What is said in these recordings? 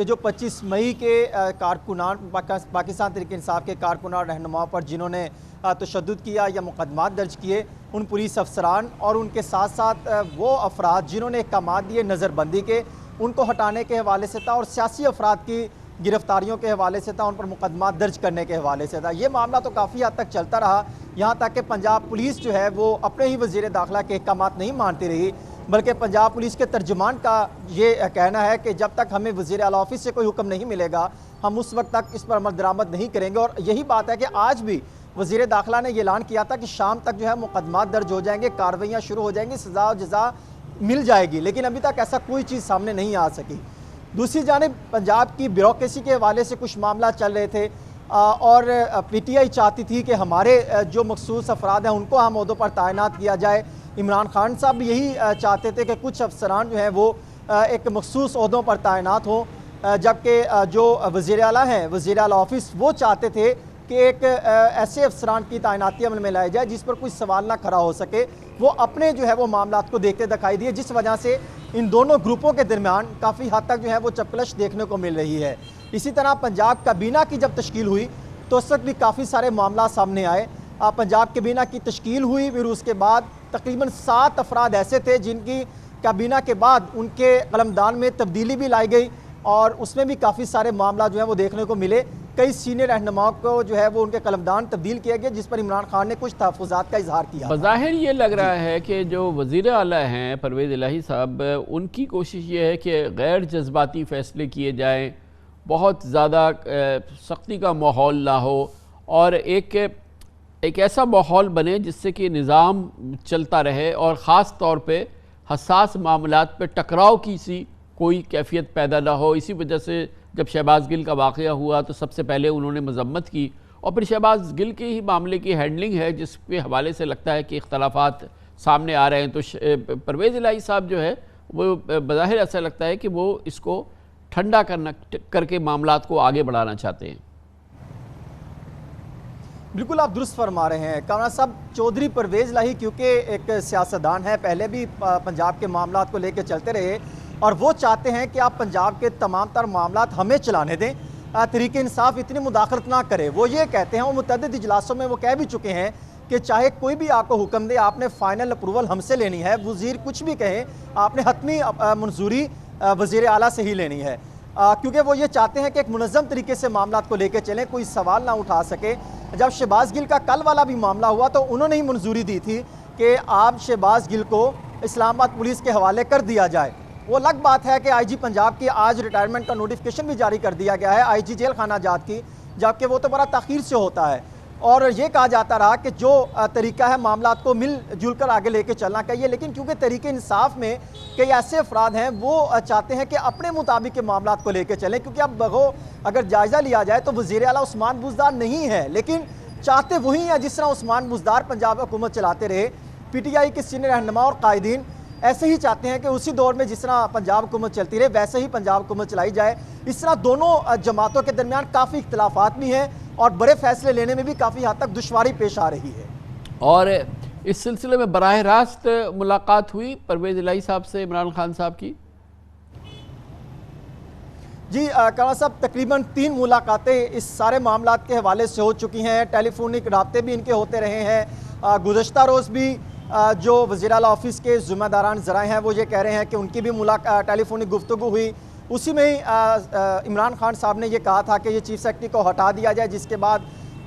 کہ جو 25 مئی کے کارکنان پاکستان تحریک انصاف کے کارکنان رہنماؤں پر جنہوں نے تشدد کیا یا مقدمات درج کیے، ان پولیس افسران اور ان کے ساتھ ساتھ وہ افراد جنہوں نے احکامات دیے نظر بندی کے، ان کو ہٹانے کے حوالے سے تھا، اور سیاسی افراد کی گرفتاریوں کے حوالے سے تھا، ان پر مقدمات درج کرنے کے حوالے سے تھا۔ یہ معاملہ تو کافی حد تک چلتا رہا، یہاں تک کہ پنجاب پولیس جو ہے وہ اپنے ہی وزیر داخلہ کے احکامات نہیں مانتی رہی، بلکہ پنجاب پولیس کے ترجمان کا یہ کہنا ہے کہ جب تک ہمیں وزیر اعلیٰ آفس سے کوئی حکم نہیں ملے گا، ہم اس وقت تک اس پر عمل درآمد نہیں کریں گے۔ اور یہی بات ہے کہ آج بھی وزیر داخلہ نے یہ اعلان کیا تھا کہ شام تک جو ہے مقدمات درج ہو جائیں گے، کارروائیاں شروع ہو جائیں گی، سزا و جزا مل جائے گی، لیکن ابھی تک ایسا کوئی چیز سامنے نہیں آ سکی۔ دوسری جانب پنجاب کی بیوروکریسی کے حوالے سے کچھ معاملات چل رہے تھے، اور پی ٹی آئی چاہتی تھی کہ ہمارے جو مخصوص افراد ہیں ان کو اہم عہدوں پر تعینات کیا جائے۔ عمران خان صاحب بھی یہی چاہتے تھے کہ کچھ افسران جو ہیں وہ ایک مخصوص عہدوں پر تعینات ہوں، جبکہ جو وزیر اعلیٰ ہیں، وزیر اعلیٰ آفس، وہ چاہتے تھے کہ ایک ایسے افسران کی تعیناتی عمل میں لائی جائے جس پر کوئی سوال نہ کھڑا ہو سکے۔ وہ اپنے جو ہے وہ معاملات کو دیکھتے دکھائی دیے، جس وجہ سے ان دونوں گروپوں کے درمیان کافی حد تک جو ہے وہ چپکلش دیکھنے کو مل رہی ہے۔ اسی طرح پنجاب کابینہ کی جب تشکیل ہوئی تو اس وقت بھی کافی سارے معاملات سامنے آئے۔ پنجاب کابینہ کی تشکیل ہوئی، پھر اس کے بعد تقریباً 7 افراد ایسے تھے جن کی کابینہ کے بعد ان کے قلمدان میں تبدیلی بھی لائی گئی، اور اس میں بھی کافی سارے معاملات جو ہیں وہ دیکھنے کو ملے۔ کئی سینئر رہنماؤں کو جو ہے وہ ان کے قلمدان تبدیل کیا گیا، جس پر عمران خان نے کچھ تحفظات کا اظہار کیا۔ بظاہر یہ لگ رہا ہے کہ جو وزیر اعلیٰ ہیں پرویز الہی صاحب، ان کی کوشش یہ ہے کہ غیر جذباتی فیصلے کیے جائیں، بہت زیادہ سختی کا ماحول نہ ہو، اور ایک ایسا ماحول بنے جس سے کہ نظام چلتا رہے، اور خاص طور پہ حساس معاملات پہ ٹکراؤ کی سی کوئی کیفیت پیدا نہ ہو۔ اسی وجہ سے جب شہباز گل کا واقعہ ہوا تو سب سے پہلے انہوں نے مذمت کی، اور پھر شہباز گل کے ہی معاملے کی ہینڈلنگ ہے جس کے حوالے سے لگتا ہے کہ اختلافات سامنے آ رہے ہیں۔ تو پرویز الہی صاحب جو ہے وہ بظاہر ایسا لگتا ہے کہ وہ اس کو ٹھنڈا کر کے معاملات کو آگے بڑھانا چاہتے ہیں۔ بالکل آپ درست فرما رہے ہیں کامران صاحب۔ چودھری پرویز الہی کیونکہ ایک سیاستدان ہے، پہلے بھی پنجاب کے معاملات کو لے کے چلتے رہے، اور وہ چاہتے ہیں کہ آپ پنجاب کے تمام تر معاملات ہمیں چلانے دیں، تحریک انصاف اتنی مداخلت نہ کرے۔ وہ یہ کہتے ہیں، وہ متعدد اجلاسوں میں وہ کہہ بھی چکے ہیں کہ چاہے کوئی بھی آپ کو حکم دے، آپ نے فائنل اپروول ہم سے لینی ہے، وزیر کچھ بھی کہیں آپ نے حتمی منظوری وزیر اعلیٰ سے ہی لینی ہے، کیونکہ وہ یہ چاہتے ہیں کہ ایک منظم طریقے سے معاملات کو لے کے چلیں، کوئی سوال نہ اٹھا سکے۔ جب شہباز گل کا کل والا بھی معاملہ ہوا تو انہوں نے ہی منظوری دی تھی کہ آپ شہباز گل کو اسلام آباد پولیس کے حوالے کر دیا جائے۔ وہ الگ بات ہے کہ آئی جی پنجاب کی آج ریٹائرمنٹ کا نوٹیفیکیشن بھی جاری کر دیا گیا ہے آئی جی جیل خانہ جات کی، جبکہ وہ تو بڑا تاخیر سے ہوتا ہے، اور یہ کہا جاتا رہا کہ جو طریقہ ہے معاملات کو مل جل کر آگے لے کے چلنا چاہیے، لیکن کیونکہ تحریک انصاف میں کئی ایسے افراد ہیں وہ چاہتے ہیں کہ اپنے مطابق کے معاملات کو لے کے چلیں، کیونکہ اب اگر جائزہ لیا جائے تو وزیر اعلیٰ عثمان بزدار نہیں ہے، لیکن چاہتے وہی ہیں جس طرح عثمان بزدار پنجاب حکومت چلاتے رہے۔ پی ٹی آئی کے سینئر رہنما اور قائدین ایسے ہی چاہتے ہیں کہ اسی دور میں جس طرح پنجاب حکومت چلتی رہے ویسے ہی پنجاب حکومت چلائی جائے۔ اس طرح دونوں جماعتوں کے درمیان کافی اختلافات بھی ہیں، اور بڑے فیصلے لینے میں بھی کافی حد تک دشواری پیش آ رہی ہے۔ اور اس سلسلے میں براہ راست ملاقات ہوئی پرویز الہی صاحب سے عمران خان صاحب کی؟ جی کامران صاحب، تقریباً 3 ملاقاتیں اس سارے معاملات کے حوالے سے ہو چکی ہیں، ٹیلی فونک رابطے بھی ان کے ہوتے رہے ہیں۔ گزشتہ روز بھی جو وزیر اعلیٰ آفس کے ذمہ داران ذرائع ہیں وہ یہ کہہ رہے ہیں کہ ان کی بھی ٹیلی فونک گفتگو ہوئی۔ اسی میں ہی عمران خان صاحب نے یہ کہا تھا کہ یہ چیف سیکرٹری کو ہٹا دیا جائے، جس کے بعد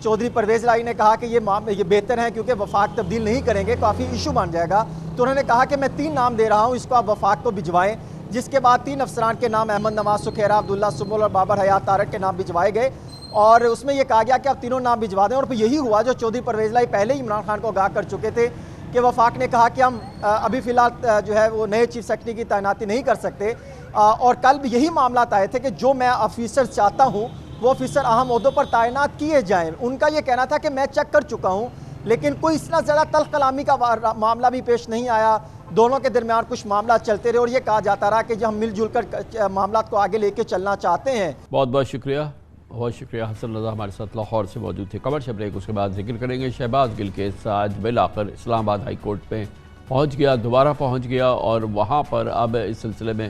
چودھری پرویز الہی نے کہا کہ یہ بہتر ہے کیونکہ وفاق تبدیل نہیں کریں گے، کافی ایشو بن جائے گا، تو انہوں نے کہا کہ میں 3 نام دے رہا ہوں، اس کو آپ وفاق کو بھجوائیں، جس کے بعد 3 افسران کے نام احمد نواز سکھیرا، عبداللہ سنبل اور بابر حیات تارک کے نام بھجوائے گئے، اور اس میں یہ کہا گیا کہ آپ تینوں نام بھجوا دیں، اور پھر یہی ہوا جو چودھری پرویز الہی پہلے ہی عمران خان کو آگاہ کر چکے تھے کہ وفاق نے کہا کہ ہم ابھی فی الحال جو ہے وہ نئے چیف سیکرٹری کی تعیناتی نہیں کر سکتے، اور کل بھی یہی معاملات آئے تھے کہ جو میں آفیسر چاہتا ہوں وہ آفیسر اہم عہدوں پر تعینات کیے جائیں۔ ان کا یہ کہنا تھا کہ میں چیک کر چکا ہوں، لیکن کوئی اتنا زیادہ تلخ کلامی کا معاملہ بھی پیش نہیں آیا، دونوں کے درمیان کچھ معاملات چلتے رہے، اور یہ کہا جاتا رہا کہ جو ہم مل جل کر معاملات کو آگے لے کے چلنا چاہتے ہیں۔ بہت بہت شکریہ، بہت شکریہ۔ حسن رضا ہمارے ساتھ لاہور سے موجود تھے۔ کمرشل بریک، اس کے بعد ذکر کریں گے شہباز گل کیس آج بالآخر اسلام آباد ہائی کورٹ پہ پہنچ گیا، دوبارہ پہنچ گیا، اور وہاں پر اب اس سلسلے میں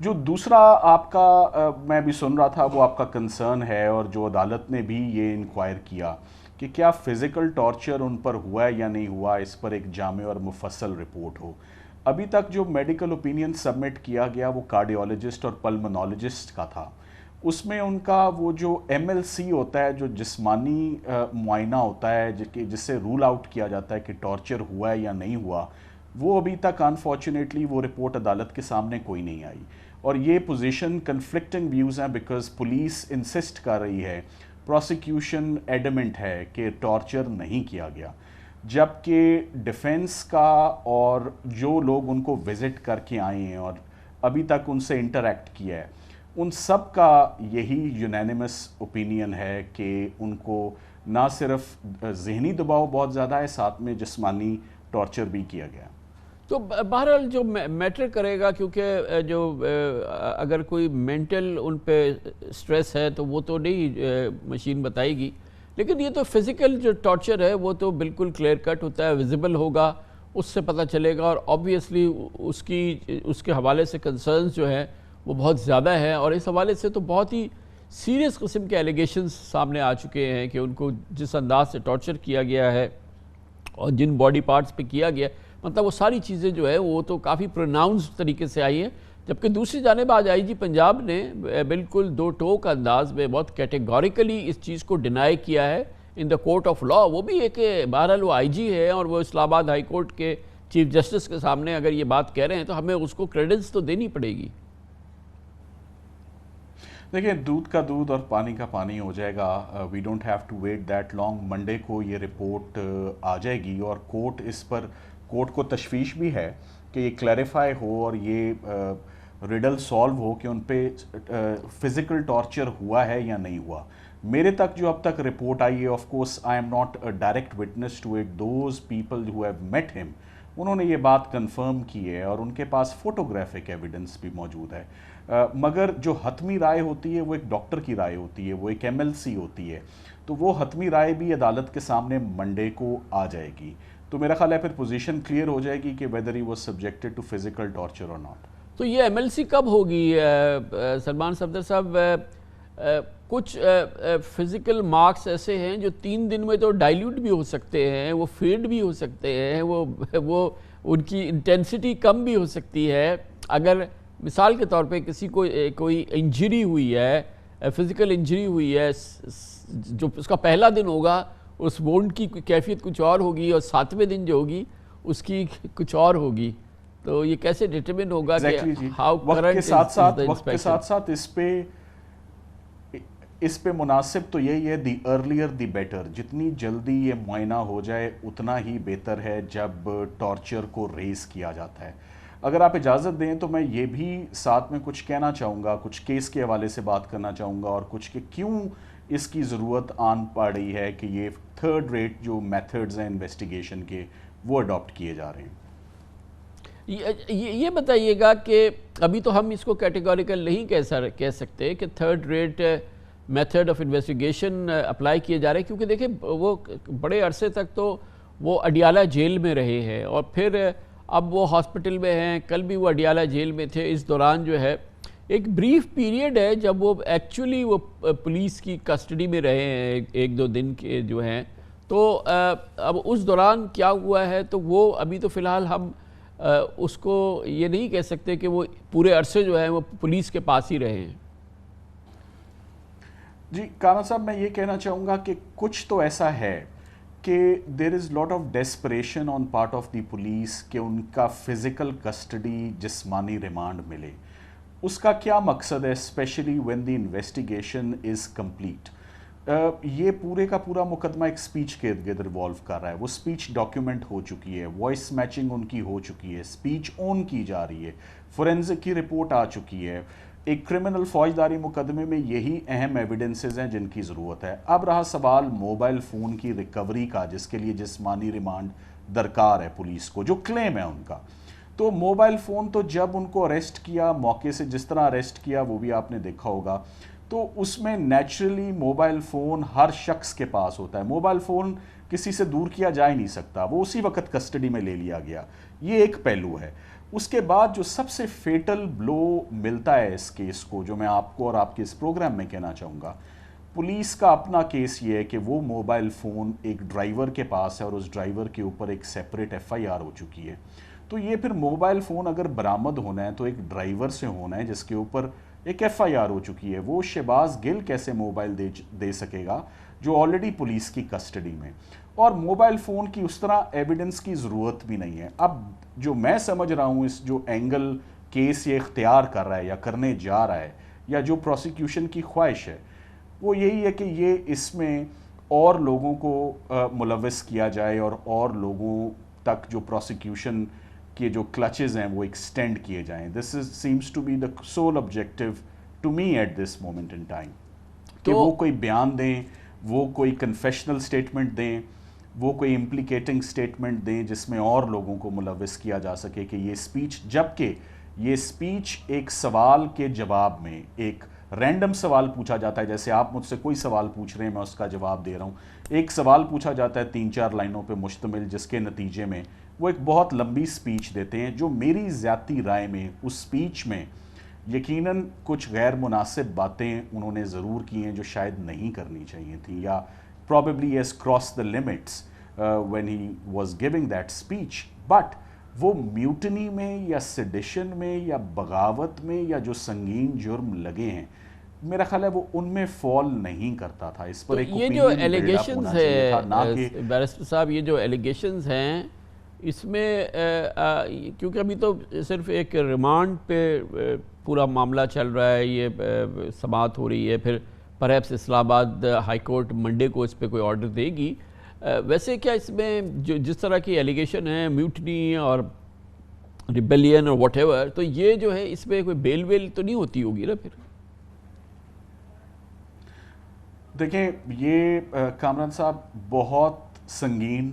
جو دوسرا آپ کا میں بھی سن رہا تھا وہ آپ کا کنسرن ہے، اور جو عدالت نے بھی یہ انکوائر کیا کہ کیا فزیکل ٹارچر ان پر ہوا ہے یا نہیں ہوا، اس پر ایک جامع اور مفصل رپورٹ ہو۔ ابھی تک جو میڈیکل اوپینین سبمٹ کیا گیا وہ کارڈیولوجسٹ اور پلمونالوجسٹ کا تھا، اس میں ان کا وہ جو ایم ایل سی ہوتا ہے، جو جسمانی معائنہ ہوتا ہے جس سے رول آؤٹ کیا جاتا ہے کہ ٹارچر ہوا ہے یا نہیں ہوا، وہ ابھی تک انفارچونیٹلی وہ رپورٹ عدالت کے سامنے کوئی نہیں آئی، اور یہ پوزیشن کنفلکٹنگ ویوز ہیں، بیکاز پولیس انسسٹ کر رہی ہے، پروسیکیوشن ایڈمنٹ ہے کہ ٹارچر نہیں کیا گیا، جبکہ ڈیفنس کا اور جو لوگ ان کو وزٹ کر کے آئے ہیں اور ابھی تک ان سے انٹریکٹ کیا ہے، ان سب کا یہی یونینیمس اوپینین ہے کہ ان کو نہ صرف ذہنی دباؤ بہت زیادہ ہے، ساتھ میں جسمانی ٹارچر بھی کیا گیا۔ تو بہرحال جو میٹر کرے گا، کیونکہ جو اگر کوئی مینٹل ان پہ سٹریس ہے تو وہ تو نہیں مشین بتائے گی، لیکن یہ تو فزیکل جو ٹارچر ہے وہ تو بالکل کلیئر کٹ ہوتا ہے، ویزیبل ہوگا، اس سے پتہ چلے گا، اور آبویسلی اس کے حوالے سے کنسرنز جو ہیں وہ بہت زیادہ ہیں، اور اس حوالے سے تو بہت ہی سیریس قسم کے ایلیگیشنز سامنے آ چکے ہیں کہ ان کو جس انداز سے ٹارچر کیا گیا ہے اور جن باڈی پارٹس پہ کیا گیا، مطلب وہ ساری چیزیں جو ہے وہ تو کافی پروناؤنسڈ طریقے سے آئی ہیں، جبکہ دوسری جانب آج آئی جی پنجاب نے بالکل دو ٹوک انداز میں بہت کیٹیگوریکلی اس چیز کو ڈینائی کیا ہے ان دا کورٹ آف لا۔ وہ بھی ایک بہرحال وہ آئی جی ہے اور وہ اسلام آباد ہائی کورٹ کے چیف جسٹس کے سامنے اگر یہ بات کہہ رہے ہیں تو ہمیں اس کو کریڈنس تو دینی پڑے گی۔ دیکھیں، دودھ کا دودھ اور پانی کا پانی ہو جائے گا، we don't have to wait that long, Monday کو یہ رپورٹ آ جائے گی، اور کورٹ کو تشویش بھی ہے کہ یہ کلیریفائی ہو اور یہ ریڈل سالو ہو کہ ان پہ فزیکل ٹارچر ہوا ہے یا نہیں ہوا۔ میرے تک جو اب تک رپورٹ آئی ہے، of course I am not a direct witness to it, those people who have met him, انہوں نے یہ بات کنفرم کی ہے اور ان کے پاس فوٹوگرافک ایویڈنس بھی موجود ہے، مگر جو حتمی رائے ہوتی ہے وہ ایک ڈاکٹر کی رائے ہوتی ہے، وہ ایک ایم ایل سی ہوتی ہے، تو وہ حتمی رائے بھی عدالت کے سامنے منڈے کو آ جائے گی، تو میرا خیال ہے پھر پوزیشن کلیئر ہو جائے گی کہ whether he was subjected to physical torture or not۔ تو یہ ایم ایل سی کب ہوگی سلمان صفدر صاحب؟ کچھ فزیکل مارکس ایسے ہیں جو 3 دن میں تو ڈائلیوٹ بھی ہو سکتے ہیں، وہ فیڈ بھی ہو سکتے ہیں، وہ ان کی انٹینسٹی کم بھی ہو سکتی ہے۔ اگر مثال کے طور پہ کسی کو کوئی انجری ہوئی ہے، فزیکل انجری ہوئی ہے، جو اس کا پہلا دن ہوگا اس وونڈ کی کیفیت کچھ اور ہوگی، اور 7ویں دن جو ہوگی اس کی کچھ اور ہوگی، تو یہ کیسے ڈیٹرمن ہوگا کہ how current is the inspection? وقت کے ساتھ ساتھ اس پہ مناسب تو یہی ہے، دی ارلیئر دی بیٹر، جتنی جلدی یہ معائنہ ہو جائے اتنا ہی بہتر ہے جب ٹارچر کو ریز کیا جاتا ہے۔ اگر آپ اجازت دیں تو میں یہ بھی ساتھ میں کچھ کہنا چاہوں گا، کچھ کیس کے حوالے سے بات کرنا چاہوں گا، اور کچھ کہ کیوں اس کی ضرورت آن پڑ رہی ہے کہ یہ تھرڈ ریٹ جو میتھڈز ہیں انویسٹیگیشن کے وہ اڈاپٹ کیے جا رہے ہیں۔ یہ بتائیے گا کہ ابھی تو ہم اس کو کیٹیگوریکل نہیں کہہ سکتے کہ third rate method of investigation apply کیے جا رہے ہیں، کیونکہ دیکھیں وہ بڑے عرصے تک تو وہ اڈیالہ جیل میں رہے ہیں، اور پھر اب وہ ہاسپٹل میں ہیں، کل بھی وہ اڈیالہ جیل میں تھے، اس دوران جو ہے ایک بریف پیریڈ ہے جب وہ ایکچولی وہ پولیس کی کسٹڈی میں رہے ہیں 1-2 دن کے جو ہیں، تو اب اس دوران کیا ہوا ہے تو وہ ابھی تو فی الحال ہم اس کو یہ نہیں کہہ سکتے کہ وہ پورے عرصے جو ہیں وہ پولیس کے پاس ہی رہے ہیں۔ جی کانا صاحب، میں یہ کہنا چاہوں گا کہ کچھ تو ایسا ہے کہ there is lot of desperation on part of the police کہ ان کا فزیکل کسٹڈی، جسمانی ریمانڈ ملے۔ اس کا کیا مقصد ہے، specially when the investigation is complete? یہ پورے کا پورا مقدمہ ایک سپیچ کے ارد گرد ریوالو کر رہا ہے، وہ سپیچ ڈاکیومنٹ ہو چکی ہے، وائس میچنگ ان کی ہو چکی ہے، سپیچ اون کی جا رہی ہے، فورینزک کی رپورٹ آ چکی ہے۔ ایک کرمنل فوجداری مقدمے میں یہی اہم ایویڈنسز ہیں جن کی ضرورت ہے۔ اب رہا سوال موبائل فون کی ریکوری کا، جس کے لیے جسمانی ریمانڈ درکار ہے پولیس کو، جو کلیم ہے ان کا۔ تو موبائل فون تو جب ان کو اریسٹ کیا، موقع سے جس طرح اریسٹ کیا وہ بھی آپ نے دیکھا ہوگا، تو اس میں نیچرلی موبائل فون ہر شخص کے پاس ہوتا ہے، موبائل فون کسی سے دور کیا جا ہی نہیں سکتا، وہ اسی وقت کسٹڈی میں لے لیا گیا، یہ ایک پہلو ہے۔ اس کے بعد جو سب سے فیٹل بلو ملتا ہے اس کیس کو، جو میں آپ کو اور آپ کے اس پروگرام میں کہنا چاہوں گا، پولیس کا اپنا کیس یہ ہے کہ وہ موبائل فون ایک ڈرائیور کے پاس ہے اور اس ڈرائیور کے اوپر ایک سیپریٹ ایف آئی آر ہو چکی ہے. تو یہ پھر موبائل فون اگر برآمد ہونا ہے تو ایک ڈرائیور سے ہونا ہے جس کے اوپر ایک ایف آئی آر ہو چکی ہے. وہ شہباز گل کیسے موبائل دے سکے گا جو آلریڈی پولیس کی کسٹڈی میں، اور موبائل فون کی اس طرح ایویڈنس کی ضرورت بھی نہیں ہے. اب جو میں سمجھ رہا ہوں اس جو اینگل کیس یہ اختیار کر رہا ہے یا کرنے جا رہا ہے، یا جو پروسیکیوشن کی خواہش ہے، وہ یہی ہے کہ یہ اس میں اور لوگوں کو ملوث کیا جائے اور لوگوں تک جو پروسیکیوشن کے جو کلچز ہیں وہ ایکسٹینڈ کیے جائیں. This seems to be the sole objective to me at this moment in time, کہ وہ کوئی بیان دیں، وہ کوئی کنفیشنل سٹیٹمنٹ دیں، وہ کوئی امپلیکیٹنگ سٹیٹمنٹ دیں جس میں اور لوگوں کو ملوث کیا جا سکے کہ یہ سپیچ، جبکہ یہ سپیچ ایک سوال کے جواب میں، ایک رینڈم سوال پوچھا جاتا ہے، جیسے آپ مجھ سے کوئی سوال پوچھ رہے ہیں میں اس کا جواب دے رہا ہوں، ایک سوال پوچھا جاتا ہے 3-4 لائنوں پہ مشتمل، جس کے نتیجے میں وہ ایک بہت لمبی سپیچ دیتے ہیں، جو میری ذاتی رائے میں اس سپیچ میں یقیناً کچھ غیر مناسب باتیں انہوں نے ضرور کی ہیں جو شاید نہیں کرنی چاہیے تھیں، یا probably has crossed the limits when he was giving that speech. But وہ میوٹنی میں یا سیڈیشن میں یا بغاوت میں یا جو سنگین جرم لگے ہیں، میرا خیال ہے وہ ان میں فال نہیں کرتا تھا. اس پر ایک یہ جو ایلیگیشنز ہیں بیرسٹر صاحب، یہ جو ایلیگیشنز ہیں اس میں کیونکہ ابھی تو صرف ایک ریمانڈ پہ پورا معاملہ چل رہا ہے، یہ سماعت ہو رہی ہے، پھر پرہیپس اسلام آباد ہائی کورٹ منڈے کو اس پہ کوئی آرڈر دے گی. ویسے کیا اس میں جو جس طرح کی ایلیگیشن ہے، میوٹنی اور ریبیلین اور واٹ ایور، تو یہ جو ہے اس میں کوئی بیل ویل تو نہیں ہوتی ہوگی نا پھر؟ دیکھیں یہ کامران صاحب بہت سنگین،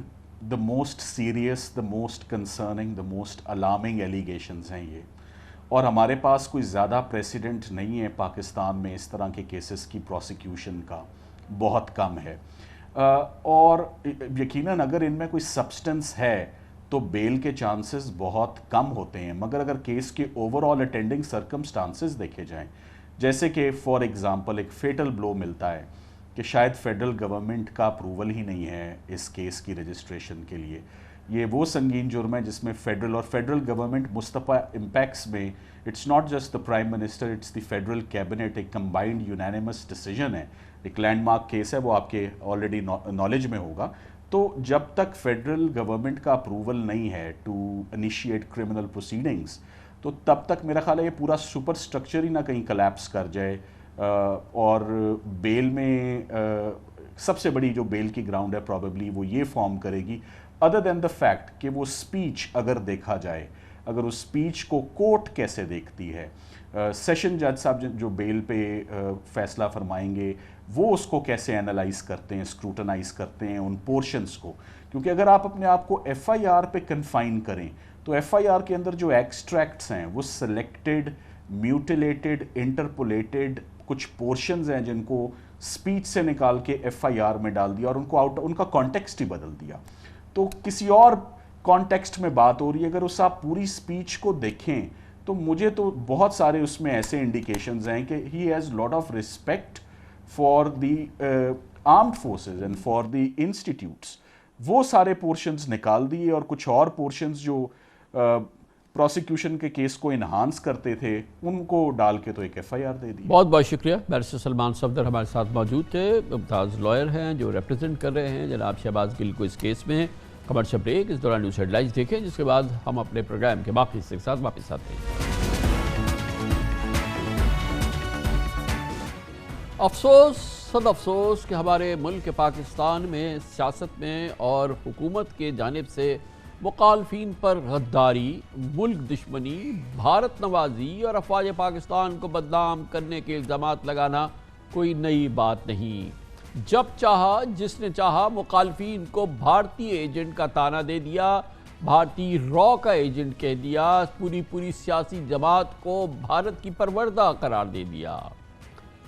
the most serious, the most concerning, the most alarming allegations ہیں یہ، اور ہمارے پاس کوئی زیادہ پریسیڈنٹ نہیں ہے پاکستان میں اس طرح کے کیسز کی پروسیکیوشن کا، بہت کم ہے، اور یقیناً اگر ان میں کوئی سبسٹنس ہے تو بیل کے چانسز بہت کم ہوتے ہیں. مگر اگر کیس کے اوور آل اٹینڈنگ سرکمسٹانسز دیکھے جائیں، جیسے کہ فار ایگزامپل ایک فیٹل بلو ملتا ہے کہ شاید فیڈرل گورنمنٹ کا اپروول ہی نہیں ہے اس کیس کی رجسٹریشن کے لیے. یہ وہ سنگین جرم ہے جس میں فیڈرل گورنمنٹ مصطفی امپیکٹس میں it's not just the prime minister, it's the federal cabinet, ایک کمبائنڈ یونینیمس ڈیسیجن ہے، ایک لینڈ مارک کیس ہے، وہ آپ کے آلریڈی نالج میں ہوگا. تو جب تک فیڈرل گورنمنٹ کا اپروول نہیں ہے ٹو انیشیٹ کرمنل پروسیڈنگز، تو تب تک میرا خیال ہے یہ پورا سپر سٹرکچر ہی نہ کہیں کلیپس کر جائے، اور بیل میں سب سے بڑی جو بیل کی گراؤنڈ ہے پروبیبلی وہ یہ فارم کرے گی، ادر دین دا فیکٹ کہ وہ سپیچ اگر دیکھا جائے، اگر اس سپیچ کو کورٹ کیسے دیکھتی ہے، سیشن جج صاحب جو بیل پہ فیصلہ فرمائیں گے وہ اس کو کیسے انالائز کرتے ہیں، اسکروٹنائز کرتے ہیں ان پورشنز کو. کیونکہ اگر آپ اپنے آپ کو ایف آئی آر پہ کنفائن کریں تو ایف آئی آر کے اندر جو ایکسٹریکٹس ہیں وہ سلیکٹڈ، میوٹیلیٹڈ، انٹرپولیٹڈ کچھ پورشنز ہیں جن کو سپیچ سے نکال کے ایف آئی آر میں ڈال دیا اور ان کا کانٹیکسٹ ہی بدل دیا. تو کسی اور کانٹیکسٹ میں بات ہو رہی ہے. اگر اس آپ پوری سپیچ کو دیکھیں تو مجھے تو بہت سارے اس میں ایسے انڈیکیشنز ہیں کہ he has lot of respect for the armed forces and for the institutes. وہ سارے پورشنز نکال دیے اور کچھ اور پورشنز جو پروسیکیوشن کے کیس کو انہانس کرتے تھے ان کو ڈال کے تو ایک ایف آئی آر دے دی. بہت بہت شکریہ. بیرسٹر سلمان صفدر ہمارے ساتھ موجود تھے، ممتاز لائر ہیں جو ریپرزینٹ کر رہے ہیں جناب شہباز گل کو اس کیس میں. کمرشل بریک، اس دوران نیوز ہیڈ لائنز دیکھیں، جس کے بعد ہم اپنے پروگرام کے باقی حصے کے ساتھ واپس آتے ہیں. افسوس، صد افسوس کہ ہمارے ملک پاکستان میں سیاست میں اور حکومت کے جانب سے مخالفین پر غداری، ملک دشمنی، بھارت نوازی اور افواج پاکستان کو بدنام کرنے کے الزامات لگانا کوئی نئی بات نہیں. جب چاہا، جس نے چاہا، مخالفین کو بھارتی ایجنٹ کا طعنہ دے دیا، بھارتی را کا ایجنٹ کہہ دیا، پوری سیاسی جماعت کو بھارت کی پروردہ قرار دے دیا.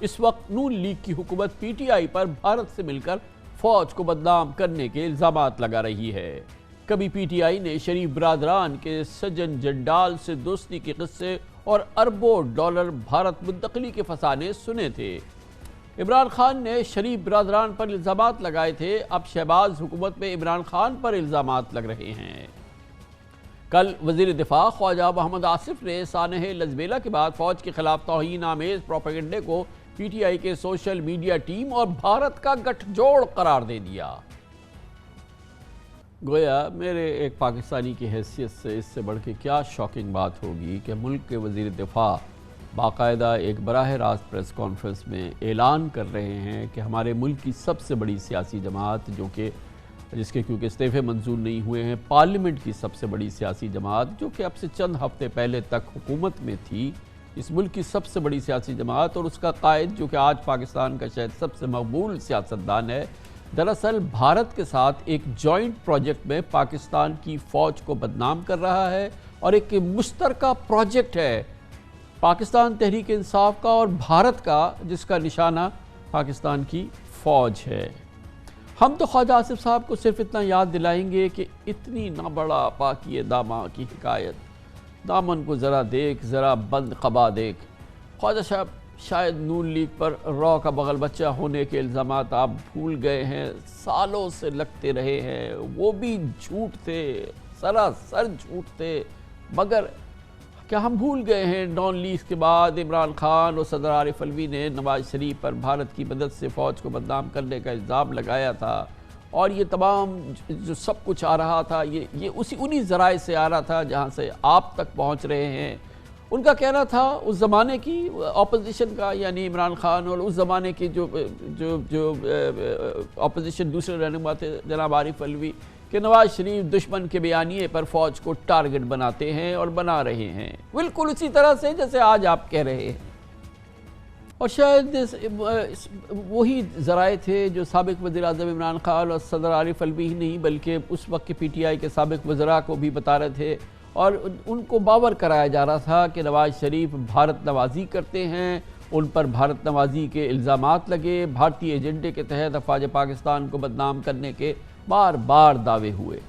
اس وقت نون لیگ کی حکومت پی ٹی آئی پر بھارت سے مل کر فوج کو بدنام کرنے کے الزامات لگا رہی ہے. کبھی پی ٹی آئی نے شریف برادران کے سجن جنڈال سے دوستی کے قصے اور اربوں ڈالر بھارت منتقلی کے فسانے سنے تھے۔ عمران خان نے شریف برادران پر الزامات لگائے تھے، اب شہباز حکومت میں عمران خان پر الزامات لگ رہے ہیں۔ کل وزیر دفاع خواجہ محمد آصف نے سانحہ لزبیلا کے بعد فوج کے خلاف توہین آمیز پروپیگنڈے کو پی ٹی آئی کے سوشل میڈیا ٹیم اور بھارت کا گٹھ جوڑ قرار دے دیا۔ گویا میرے ایک پاکستانی کی حیثیت سے اس سے بڑھ کے کیا شاکنگ بات ہوگی کہ ملک کے وزیر دفاع باقاعدہ ایک براہ راست پریس کانفرنس میں اعلان کر رہے ہیں کہ ہمارے ملک کی سب سے بڑی سیاسی جماعت جو کہ جس کے کیونکہ استعفے منظور نہیں ہوئے ہیں، پارلیمنٹ کی سب سے بڑی سیاسی جماعت جو کہ اب سے چند ہفتے پہلے تک حکومت میں تھی، اس ملک کی سب سے بڑی سیاسی جماعت اور اس کا قائد جو کہ آج پاکستان کا شاید سب سے مقبول سیاستدان ہے، دراصل بھارت کے ساتھ ایک جوائنٹ پروجیکٹ میں پاکستان کی فوج کو بدنام کر رہا ہے اور ایک مشترکہ پروجیکٹ ہے پاکستان تحریک انصاف کا اور بھارت کا، جس کا نشانہ پاکستان کی فوج ہے۔ ہم تو خواجہ آصف صاحب کو صرف اتنا یاد دلائیں گے کہ اتنی نہ بڑا پاکی داماں کی حکایت، دامن کو ذرا دیکھ، ذرا بند قبا دیکھ۔ خواجہ صاحب شاید نون لیگ پر رو کا بغل بچہ ہونے کے الزامات آپ بھول گئے ہیں، سالوں سے لگتے رہے ہیں، وہ بھی جھوٹ تھے، سراسر جھوٹ تھے، مگر کیا ہم بھول گئے ہیں نون لیگ کے بعد عمران خان اور صدر عارف علوی نے نواز شریف پر بھارت کی مدد سے فوج کو بدنام کرنے کا الزام لگایا تھا، اور یہ تمام جو سب کچھ آ رہا تھا یہ انہی ذرائع سے آ رہا تھا جہاں سے آپ تک پہنچ رہے ہیں۔ ان کا کہنا تھا اس زمانے کی اپوزیشن کا، یعنی عمران خان اور اس زمانے کی جو اپوزیشن دوسرے رہنما تھے جناب عارف علوی، کہ نواز شریف دشمن کے بیانیے پر فوج کو ٹارگٹ بناتے ہیں اور بنا رہے ہیں، بالکل اسی طرح سے جیسے آج آپ کہہ رہے ہیں۔ اور شاید وہی ذرائع تھے جو سابق وزیر اعظم عمران خان اور صدر عارف علوی ہی نہیں بلکہ اس وقت کے پی ٹی آئی کے سابق وزراء کو بھی بتا رہے تھے، اور ان کو باور کرایا جا رہا تھا کہ نواز شریف بھارت نوازی کرتے ہیں، ان پر بھارت نوازی کے الزامات لگے، بھارتی ایجنڈے کے تحت افواج پاکستان کو بدنام کرنے کے بار بار دعوے ہوئے۔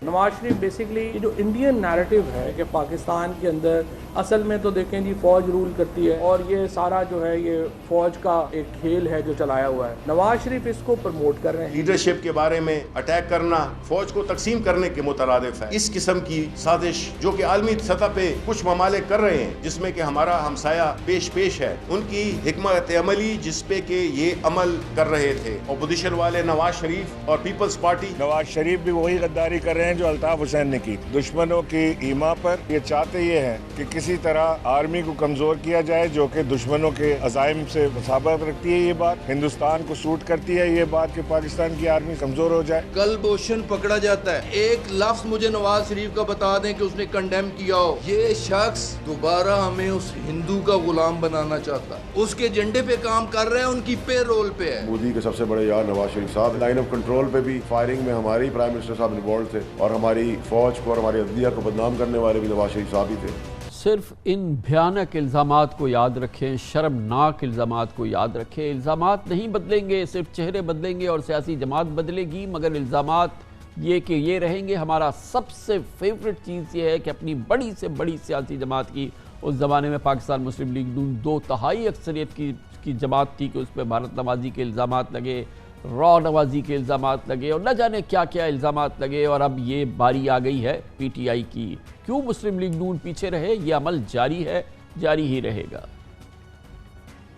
نواز شریف بیسیکلی جو انڈین نیریٹو ہے کہ پاکستان کے اندر اصل میں تو دیکھیں جی فوج رول کرتی ہے اور یہ سارا جو ہے یہ فوج کا ایک کھیل ہے جو چلایا ہوا ہے، نواز شریف اس کو پروموٹ کر رہے ہیں۔ لیڈرشپ کے بارے میں اٹیک کرنا فوج کو تقسیم کرنے کے مترادف ہے۔ اس قسم کی سازش جو کہ عالمی سطح پہ کچھ ممالک کر رہے ہیں، جس میں کہ ہمارا ہمسایہ پیش ہے، ان کی حکمت عملی جس پہ کہ یہ عمل کر رہے تھے اپوزیشن والے نواز شریف اور پیپلز پارٹی۔ نواز شریف بھی وہی غداری کر رہے ہیں جو الطاف حسین نے کی، دشمنوں کی ایما پر یہ چاہتے یہ ہیں کہ کسی طرح آرمی کو کمزور کیا جائے جو کہ دشمنوں کے عزائم سے مسابقت رکھتی ہے، یہ بات ہندوستان کو سوٹ کرتی ہے، یہ بات کہ پاکستان کی آرمی کمزور ہو جائے۔ کلب اوشن پکڑا جاتا ہے، ایک لفظ مجھے نواز شریف کا بتا دیں کہ اس نے کنڈیم کیا ہو، یہ شخص دوبارہ ہمیں اس ہندو کا غلام بنانا چاہتا ہے، اس کے ایجنڈے پہ کام کر رہے ہیں، ان کی پے رول پہ ہے۔ مودی کے سب سے بڑے یار نواز شریف صاحب، لائن آف کنٹرول پہ بھی فائرنگ میں ہماری پرائم منسٹر صاحب انوالوڈ تھے، اور ہماری فوج کو اور ہماری عدلیہ کو بدنام کرنے والے بھی نواز شریف صاحب ہی تھے۔ صرف ان بھیانک الزامات کو یاد رکھیں، شرمناک الزامات کو یاد رکھیں۔ الزامات نہیں بدلیں گے، صرف چہرے بدلیں گے اور سیاسی جماعت بدلے گی، مگر الزامات یہ کہ یہ رہیں گے۔ ہمارا سب سے فیورٹ چیز یہ ہے کہ اپنی بڑی سے بڑی سیاسی جماعت کی، اس زمانے میں پاکستان مسلم لیگ نون 2/3 اکثریت کی جماعت تھی، کہ اس پہ بھارت نوازی کے الزامات لگے، را نوازی کے الزامات لگے اور نہ جانے کیا کیا الزامات لگے، اور اب یہ باری آ گئی ہے پی ٹی آئی کی۔ کیوں مسلم لیگ نون پیچھے رہے؟ یہ عمل جاری ہے، جاری ہی رہے گا۔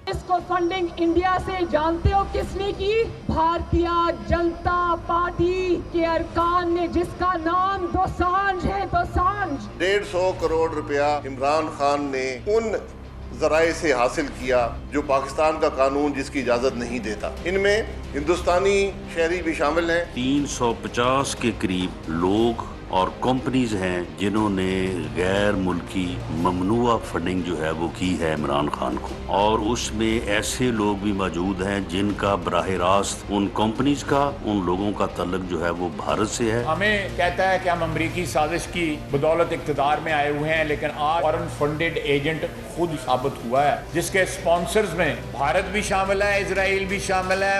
اس کو فنڈنگ انڈیا سے جانتے ہو کس نے کی؟ بھارتیہ جنتا پارٹی کے ارکان نے، جس کا نام دوسانجھ ہے۔ دوسانجھ 150 کروڑ روپیہ عمران خان نے ان ذرائع سے حاصل کیا جو پاکستان کا قانون جس کی اجازت نہیں دیتا۔ ان میں ہندوستانی شہری بھی شامل ہیں۔ 350 کے قریب لوگ اور کمپنیز ہیں جنہوں نے غیر ملکی ممنوعہ فنڈنگ جو ہے وہ کی ہے عمران خان کو، اور اس میں ایسے لوگ بھی موجود ہیں جن کا براہ راست ان کمپنیز کا، ان لوگوں کا تعلق جو ہے وہ بھارت سے ہے۔ ہمیں کہتا ہے کہ ہم امریکی سازش کی بدولت اقتدار میں آئے ہوئے ہیں، لیکن آج فارن فنڈڈ ایجنٹ خود ثابت ہوا ہے، جس کے اسپانسرز میں بھارت بھی شامل ہے، اسرائیل بھی شامل ہے۔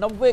90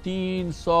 300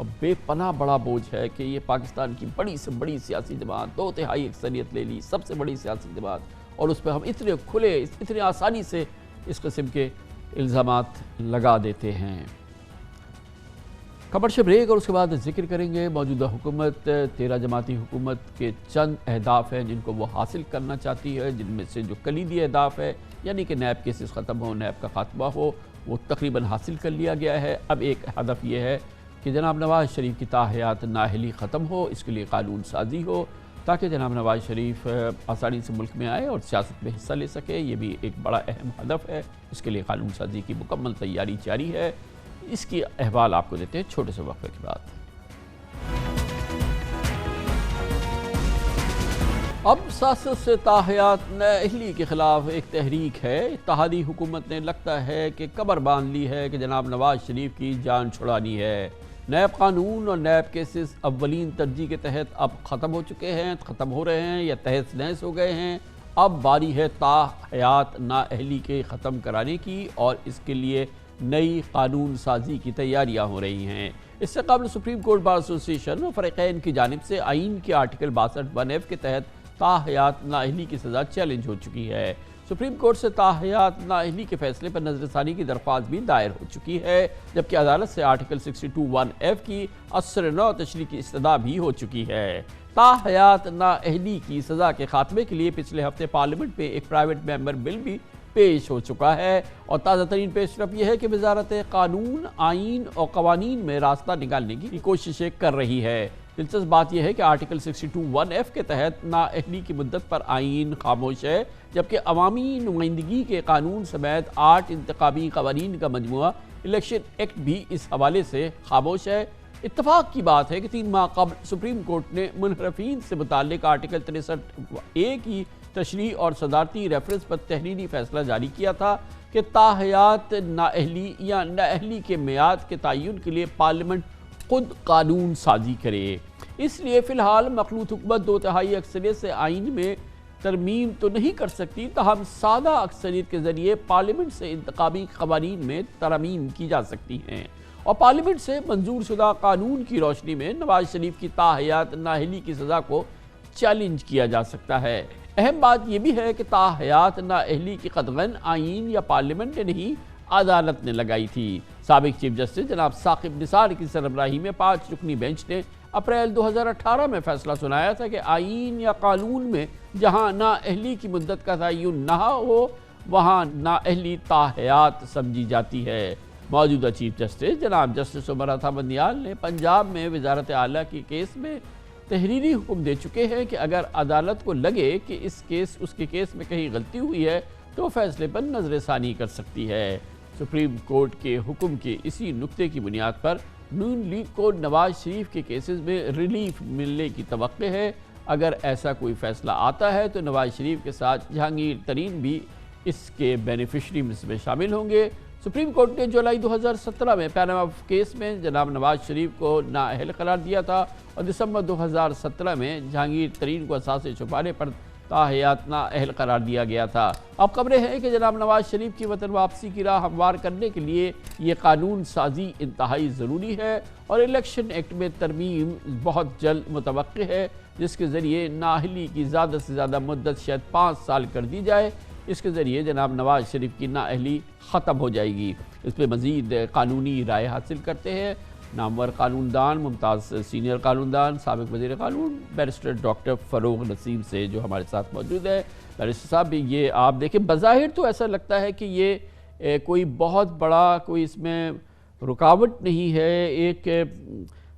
اور بے پناہ بڑا بوجھ ہے کہ یہ پاکستان کی بڑی سے بڑی سیاسی جماعت 2/3 اکثریت لے لی، سب سے بڑی سیاسی جماعت، اور اس پہ ہم اتنے کھلے اتنے آسانی سے اس قسم کے الزامات لگا دیتے ہیں۔ کمرشل بریک اور اس کے بعد ذکر کریں گے موجودہ حکومت 13 جماعتی حکومت کے چند اہداف ہیں جن کو وہ حاصل کرنا چاہتی ہے، جن میں سے جو کلیدی اہداف ہے یعنی کہ نیب کیسز ختم ہو، نیب کا خاتمہ ہو، وہ تقریباً حاصل کر لیا گیا ہے۔ اب ایک ہدف یہ ہے کہ جناب نواز شریف کی تاحیات نااہلی ختم ہو، اس کے لیے قانون سازی ہو تاکہ جناب نواز شریف آسانی سے ملک میں آئے اور سیاست میں حصہ لے سکے۔ یہ بھی ایک بڑا اہم ہدف ہے، اس کے لیے قانون سازی کی مکمل تیاری جاری ہے۔ اس کی احوال آپ کو دیتے ہیں چھوٹے سے وقفے کے بعد۔ اب سیاست سے تاحیات نااہلی کے خلاف ایک تحریک ہے۔ اتحادی حکومت نے لگتا ہے کہ کمر باندھ لی ہے کہ جناب نواز شریف کی جان چھڑانی ہے۔ نیب قانون اور نیب کیسز اولین ترجیح کے تحت اب ختم ہو چکے ہیں، ختم ہو رہے ہیں یا تہس نہس ہو گئے ہیں۔ اب باری ہے تاحیات نااہلی کے ختم کرانے کی اور اس کے لیے نئی قانون سازی کی تیاریاں ہو رہی ہیں۔ اس سے قبل سپریم کورٹ بار ایسوسی ایشن اور فریقین کی جانب سے آئین کے آرٹیکل 62(1)(f) کے تحت تاحیات نااہلی کی سزا چیلنج ہو چکی ہے۔ سپریم کورٹ سے تاحیات نااہلی کے فیصلے پر نظر ثانی کی درخواست بھی دائر ہو چکی ہے، جبکہ عدالت سے آرٹیکل 62(1)(f) کی اثر نو تشریح کی استدعا بھی ہو چکی ہے۔ تاحیات نااہلی کی سزا کے خاتمے کے لیے پچھلے ہفتے پارلیمنٹ میں ایک پرائیویٹ ممبر بل بھی پیش ہو چکا ہے، اور تازہ ترین پیش رفت یہ ہے کہ وزارت قانون آئین اور قوانین میں راستہ نکالنے کی کوششیں کر رہی ہے۔ دلچسپ بات یہ ہے کہ آرٹیکل 62(1)(f) کے تحت نااہلی کی مدت پر آئین خاموش ہے، جبکہ عوامی نمائندگی کے قانون سمیت 8 انتخابی قوانین کا مجموعہ الیکشن ایکٹ بھی اس حوالے سے خاموش ہے۔ اتفاق کی بات ہے کہ 3 ماہ قبل سپریم کورٹ نے منحرفین سے متعلق آرٹیکل 63(a) کی تشریح اور صدارتی ریفرنس پر تحریری فیصلہ جاری کیا تھا کہ تاحیات نااہلی یا نااہلی کے میعاد کے تعین کے لیے پارلیمنٹ خود قانون سازی کرے۔ اس لیے فی الحال مخلوط حکومت 2/3 اکثریت سے آئین میں ترمیم تو نہیں کر سکتی، تاہم سادہ اکثریت کے ذریعے پارلیمنٹ سے انتخابی قوانین میں ترمیم کی جا سکتی ہیں، اور پارلیمنٹ سے منظور شدہ قانون کی روشنی میں نواز شریف کی تاحیات نااہلی کی سزا کو چیلنج کیا جا سکتا ہے۔ اہم بات یہ بھی ہے کہ تاحیات نااہلی کی قدغن آئین یا پارلیمنٹ نے نہیں، عدالت نے لگائی تھی۔ سابق چیف جسٹس جناب ثاقب نثار کی سربراہی میں 5 رکنی بینچ نے اپریل 2018 میں فیصلہ سنایا تھا کہ آئین یا قانون میں جہاں نااہلی کی مدت کا تعین نہ ہو وہاں نااہلی تاحیات سمجھی جاتی ہے۔ موجودہ چیف جسٹس جناب جسٹس عمر عطا بندیال نے پنجاب میں وزارت اعلیٰ کی کیس میں تحریری حکم دے چکے ہیں کہ اگر عدالت کو لگے کہ اس کے کیس میں کہیں غلطی ہوئی ہے تو فیصلے پر نظر ثانی کر سکتی ہے۔ سپریم کورٹ کے حکم کے اسی نکتے کی بنیاد پر نون لیگ کو نواز شریف کے کیسز میں ریلیف ملنے کی توقع ہے۔ اگر ایسا کوئی فیصلہ آتا ہے تو نواز شریف کے ساتھ جہانگیر ترین بھی اس کے بینیفیشری میں شامل ہوں گے۔ سپریم کورٹ نے جولائی 2017 میں پیناما کیس میں جناب نواز شریف کو نااہل قرار دیا تھا، اور دسمبر 2017 میں جہانگیر ترین کو اثاثے چھپانے پر تاحیات نااہل قرار دیا گیا تھا۔ اب خبریں ہیں کہ جناب نواز شریف کی وطن واپسی کی راہ ہموار کرنے کے لیے یہ قانون سازی انتہائی ضروری ہے، اور الیکشن ایکٹ میں ترمیم بہت جلد متوقع ہے، جس کے ذریعے نااہلی کی زیادہ سے زیادہ مدت شاید 5 سال کر دی جائے۔ اس کے ذریعے جناب نواز شریف کی نااہلی ختم ہو جائے گی۔ اس پہ مزید قانونی رائے حاصل کرتے ہیں نامور قانون دان، ممتاز سینئر قانون دان، سابق وزیر قانون بیرسٹر ڈاکٹر فروغ نسیم سے جو ہمارے ساتھ موجود ہے۔ بیرسٹر صاحب، یہ آپ دیکھیں بظاہر تو ایسا لگتا ہے کہ یہ کوئی بہت بڑا کوئی اس میں رکاوٹ نہیں ہے، ایک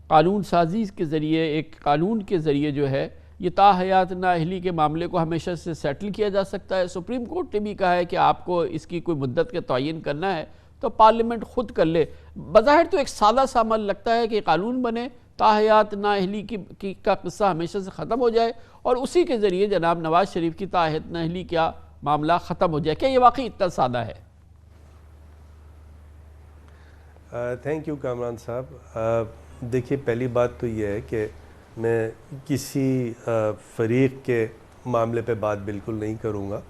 قانون سازی کے ذریعے ایک قانون کے ذریعے جو ہے یہ تاحیات نااہلی کے معاملے کو ہمیشہ سے سیٹل کیا جا سکتا ہے۔ سپریم کورٹ نے بھی کہا ہے کہ آپ کو اس کی کوئی مدت کا تعین کرنا ہے تو پارلیمنٹ خود کر لے۔ بظاہر تو ایک سادہ سا عمل لگتا ہے کہ قانون بنے، تاحیات نااہلی کا قصہ ہمیشہ سے ختم ہو جائے، اور اسی کے ذریعے جناب نواز شریف کی تاحیات نااہلی کا معاملہ ختم ہو جائے۔ کیا یہ واقعی اتنا سادہ ہے؟ تھینک یو کامران صاحب۔ دیکھیے، پہلی بات تو یہ ہے کہ میں کسی فریق کے معاملے پہ بات بالکل نہیں کروں گا،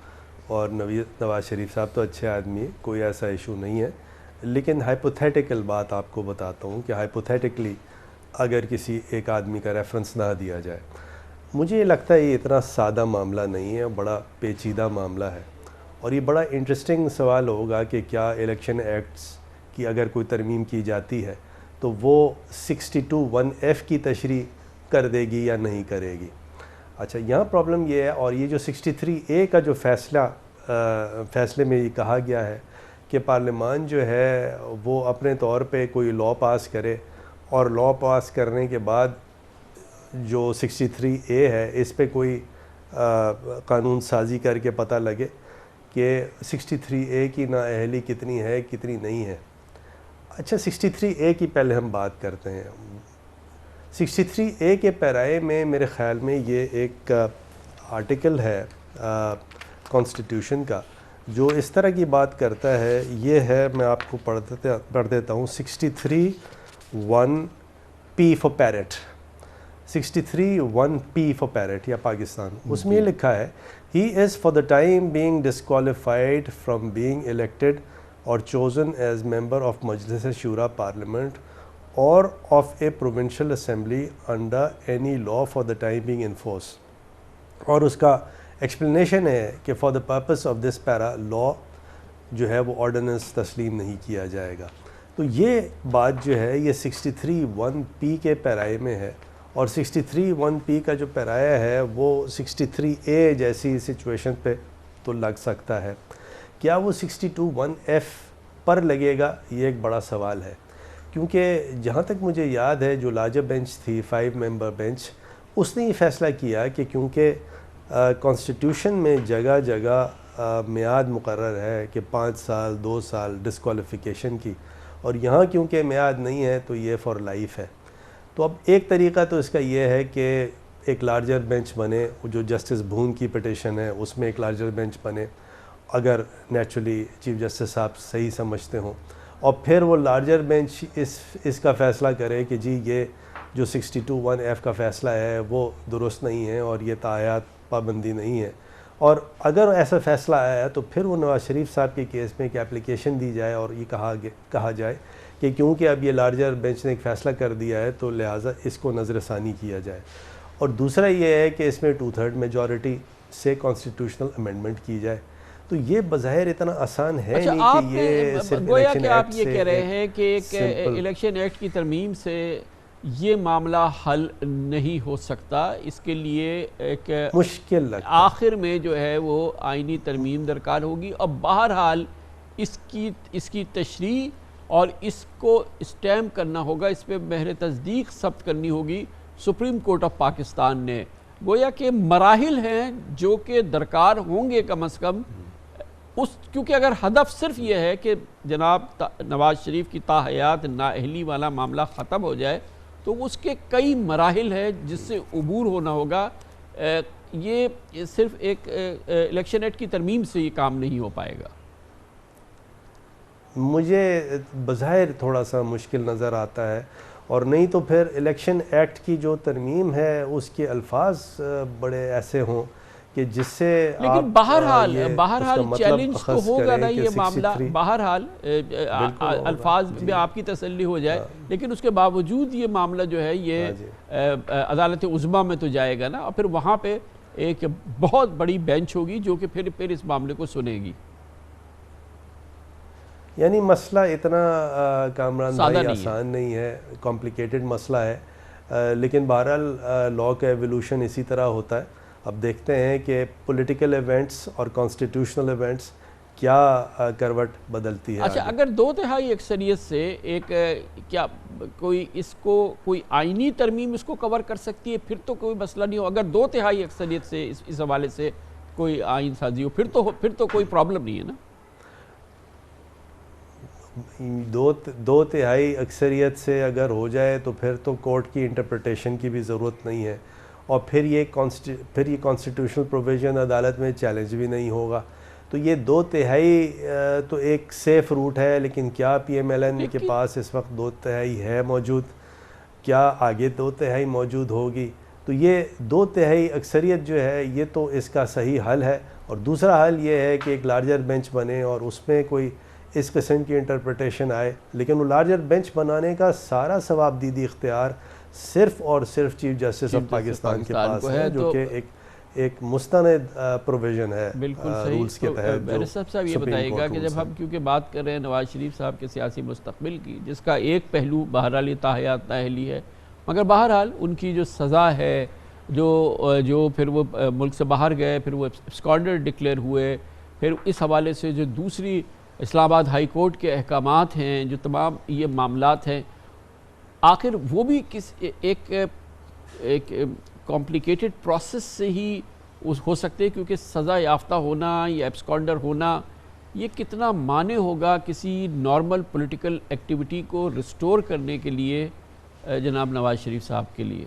اور نواز شریف صاحب تو اچھے آدمی ہیں، کوئی ایسا ایشو نہیں ہے، لیکن ہائپوتھیٹیکل بات آپ کو بتاتا ہوں کہ ہائپوتھیٹیکلی اگر کسی ایک آدمی کا ریفرنس نہ دیا جائے. مجھے یہ لگتا ہے یہ اتنا سادہ معاملہ نہیں ہے, بڑا پیچیدہ معاملہ ہے, اور یہ بڑا انٹرسٹنگ سوال ہوگا کہ کیا الیکشن ایکٹس کی اگر کوئی ترمیم کی جاتی ہے تو وہ 62(1)(f) کی تشریح کر دے گی یا نہیں کرے گی. اچھا, یہاں پرابلم یہ ہے, اور یہ جو 63(a) کا جو فیصلے میں یہ کہا گیا ہے کہ پارلیمان جو ہے وہ اپنے طور پہ کوئی لاء پاس کرے, اور لاء پاس کرنے کے بعد جو 63(a) ہے اس پہ کوئی قانون سازی کر کے پتہ لگے کہ 63(a) کی نااہلی کتنی ہے کتنی نہیں ہے. اچھا, 63(a) کی پہلے ہم بات کرتے ہیں. 63(a) کے پیرائے میں میرے خیال میں یہ ایک آرٹیکل ہے کانسٹیٹیوشن کا جو اس طرح کی بات کرتا ہے. یہ ہے, میں آپ کو پڑھ دیتا ہوں, 63(1)(p) for parrot, 63(1)(p) for parrot یا پاکستان. اس میں یہ لکھا ہے, he is for the time being disqualified from being elected or chosen as member of Majlis Shura Parliament or of a provincial assembly under any law for the time being in force. اور اس کا explanation ہے کہ for the purpose of this para law جو ہے وہ ordinance تسلیم نہیں کیا جائے گا. تو یہ بات جو ہے یہ 63(1)(p) کے پیرائے میں ہے, اور 63(1)(p) کا جو پیرایا ہے وہ 63(a) جیسی سچویشن پہ تو لگ سکتا ہے. کیا وہ 62(1)(f) پر لگے گا, یہ ایک بڑا سوال ہے, کیونکہ جہاں تک مجھے یاد ہے جو لارجر بینچ تھی 5 ممبر بینچ, اس نے یہ فیصلہ کیا کہ کیونکہ کانسٹیٹیوشن میں جگہ جگہ میعاد مقرر ہے کہ 5 سال 2 سال ڈسکوالیفیکیشن کی, اور یہاں کیونکہ میعاد نہیں ہے تو یہ فار لائف ہے. تو اب ایک طریقہ تو اس کا یہ ہے کہ ایک لارجر بینچ بنے, جو جسٹس بھون کی پٹیشن ہے اس میں ایک لارجر بینچ بنے, اگر نیچرلی چیف جسٹس صاحب صحیح سمجھتے ہوں, اور پھر وہ لارجر بینچ اس کا فیصلہ کرے کہ جی یہ جو 62(1)(f) کا فیصلہ ہے وہ درست نہیں ہے اور یہ تاحیات پابندی نہیں ہے. اور اگر ایسا فیصلہ آیا تو پھر وہ نواز شریف صاحب کے کیس میں ایک اپلیکیشن دی جائے اور یہ کہا جائے کہ کیونکہ اب یہ لارجر بینچ نے ایک فیصلہ کر دیا ہے تو لہٰذا اس کو نظر ثانی کیا جائے. اور دوسرا یہ ہے کہ اس میں 2/3 میجورٹی سے کانسٹیٹیوشنل امینڈمنٹ کی جائے. تو یہ بظاہر اتنا آسان ہے نہیں کہ یہ صرف گویا کہ آپ یہ کہہ رہے ہیں کہ ایک الیکشن ایکٹ کی ترمیم سے یہ معاملہ حل نہیں ہو سکتا, اس کے لیے ایک مشکل لگتا ہے, آخر میں جو ہے وہ آئینی ترمیم درکار ہوگی. اور بہرحال اس کی تشریح اور اس کو اسٹیمپ کرنا ہوگا, اس پہ مہر تصدیق ثبت کرنی ہوگی سپریم کورٹ آف پاکستان نے. گویا کہ مراحل ہیں جو کہ درکار ہوں گے کم از کم, کیونکہ اگر ہدف صرف یہ ہے کہ جناب نواز شریف کی تاحیات نااہلی والا معاملہ ختم ہو جائے تو اس کے کئی مراحل ہیں جس سے عبور ہونا ہوگا. یہ صرف ایک الیکشن ایکٹ کی ترمیم سے یہ کام نہیں ہو پائے گا. مجھے بظاہر تھوڑا سا مشکل نظر آتا ہے, اور نہیں تو پھر الیکشن ایکٹ کی جو ترمیم ہے اس کے الفاظ بڑے ایسے ہوں کہ جس سے لیکن بہرحال چیلنج تو ہوگا نا یہ معاملہ, بہرحال الفاظ میں آپ کی تسلی ہو جائے, لیکن اس کے باوجود یہ معاملہ جو ہے یہ عدالت عظمیٰ میں تو جائے گا نا, اور پھر وہاں پہ ایک بہت بڑی بینچ ہوگی جو کہ پھر اس معاملے کو سنے گی. یعنی مسئلہ اتنا کامران بھائی آسان نہیں ہے, کمپلیکیٹڈ مسئلہ ہے, لیکن بہرحال لاء کا ایولیوشن اسی طرح ہوتا ہے. اب دیکھتے ہیں کہ پولیٹیکل ایونٹس اور کانسٹیٹیوشنل ایونٹس کیا کروٹ بدلتی ہے. اچھا, اگر 2/3 اکثریت سے ایک کیا کوئی آئینی ترمیم اس کو کور کر سکتی ہے, پھر تو کوئی مسئلہ نہیں ہو. اگر 2/3 اکثریت سے اس حوالے سے کوئی آئین سازی ہو پھر تو کوئی پرابلم نہیں ہے نا. 2/3 اکثریت سے اگر ہو جائے تو پھر تو کورٹ کی انٹرپریٹیشن کی بھی ضرورت نہیں ہے, اور پھر یہ کانسٹیٹیوشنل پروویژن عدالت میں چیلنج بھی نہیں ہوگا. تو یہ 2/3 تو ایک سیف روٹ ہے, لیکن کیا پی ایم ایل این کے پاس اس وقت 2/3 ہے موجود, کیا آگے 2/3 موجود ہوگی؟ تو یہ 2/3 اکثریت جو ہے یہ تو اس کا صحیح حل ہے. اور دوسرا حل یہ ہے کہ ایک لارجر بینچ بنے اور اس میں کوئی اس قسم کی انٹرپریٹیشن آئے, لیکن وہ لارجر بینچ بنانے کا سارا ثواب دیدی اختیار صرف اور صرف چیف جسٹس آف پاکستان کے پاس ہے، جو کہ ایک مستند پروویژن ہے رولز کے تحت۔ بیرسٹر صاحب یہ بتائیے گا کہ جب ہم کیونکہ بات کر رہے ہیں نواز شریف صاحب کے سیاسی مستقبل کی، جس کا ایک پہلو بہرحال یہ تاحیات نااہلی ہے، مگر بہرحال ان کی جو سزا ہے، جو پھر وہ ملک سے باہر گئے، پھر وہ ایبسکانڈر ڈکلیئر ہوئے، پھر اس حوالے سے جو دوسری اسلام آباد ہائی کورٹ کے احکامات ہیں، جو تمام یہ معاملات ہیں، آخر وہ بھی ایک کمپلیکیٹڈ پروسیس سے ہی ہو سکتے، کیونکہ سزا یافتہ ہونا یا ایبسکانڈر ہونا یہ کتنا معنی ہوگا کسی نارمل پولیٹیکل ایکٹیویٹی کو ریسٹور کرنے کے لیے جناب نواز شریف صاحب کے لیے؟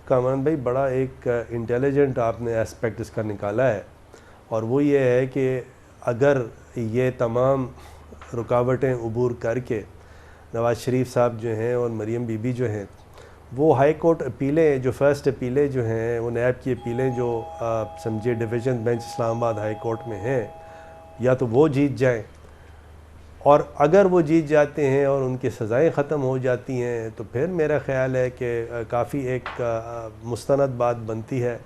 کامران بھائی، بڑا ایک انٹیلیجنٹ آپ نے ایسپیکٹ اس کا نکالا ہے، اور وہ یہ ہے کہ اگر یہ تمام رکاوٹیں عبور کر کے نواز شریف صاحب جو ہیں اور مریم بی بی جو ہیں، وہ ہائی کورٹ اپیلیں، جو فرسٹ اپیلیں جو ہیں، وہ نیب کی اپیلیں جو سمجھے ڈویژن بینچ اسلام آباد ہائی کورٹ میں ہیں، یا تو وہ جیت جائیں، اور اگر وہ جیت جاتے ہیں اور ان کی سزائیں ختم ہو جاتی ہیں، تو پھر میرا خیال ہے کہ کافی ایک مستند بات بنتی ہے،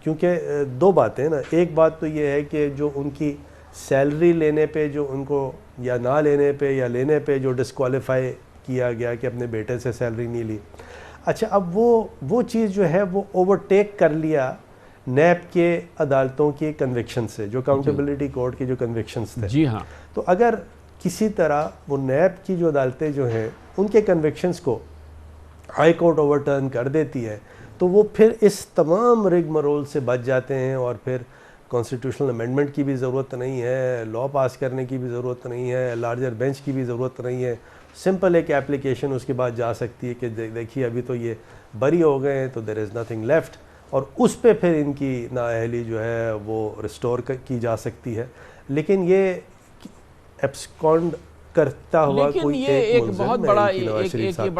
کیونکہ دو باتیں نا، ایک بات تو یہ ہے کہ جو ان کی سیلری لینے پہ جو ان کو یا نہ لینے پہ یا لینے پہ جو ڈسکوالیفائی کیا گیا کہ اپنے بیٹے سے سیلری نہیں لی، اچھا اب وہ چیز جو ہے وہ اوورٹیک کر لیا نیب کے عدالتوں کی کنوکشن سے، جو اکاؤنٹیبلٹی کورٹ کے جو کنوکشنز تھے۔ جی ہاں، تو اگر کسی طرح وہ نیب کی جو عدالتیں جو ہیں ان کے کنوکشنز کو ہائی کورٹ اوور ٹرن کر دیتی ہے، تو وہ پھر اس تمام رگ مرول سے بچ جاتے ہیں، اور پھر کانسٹیٹیوشنل امینڈمنٹ کی بھی ضرورت نہیں ہے، لا پاس کرنے کی بھی ضرورت نہیں ہے، لارجر بینچ کی بھی ضرورت نہیں ہے، سمپل ایک اپلیکیشن اس کے بعد جا سکتی ہے کہ دیکھیے ابھی تو یہ بری ہو گئے ہیں، تو دیر از نتھنگ لیفٹ، اور اس پہ پھر ان کی نااہلی جو ہے وہ ریسٹور کی جا سکتی ہے۔ لیکن یہ ایبسکانڈ کرتا ہوا کوئی ایک بہت بڑا ایک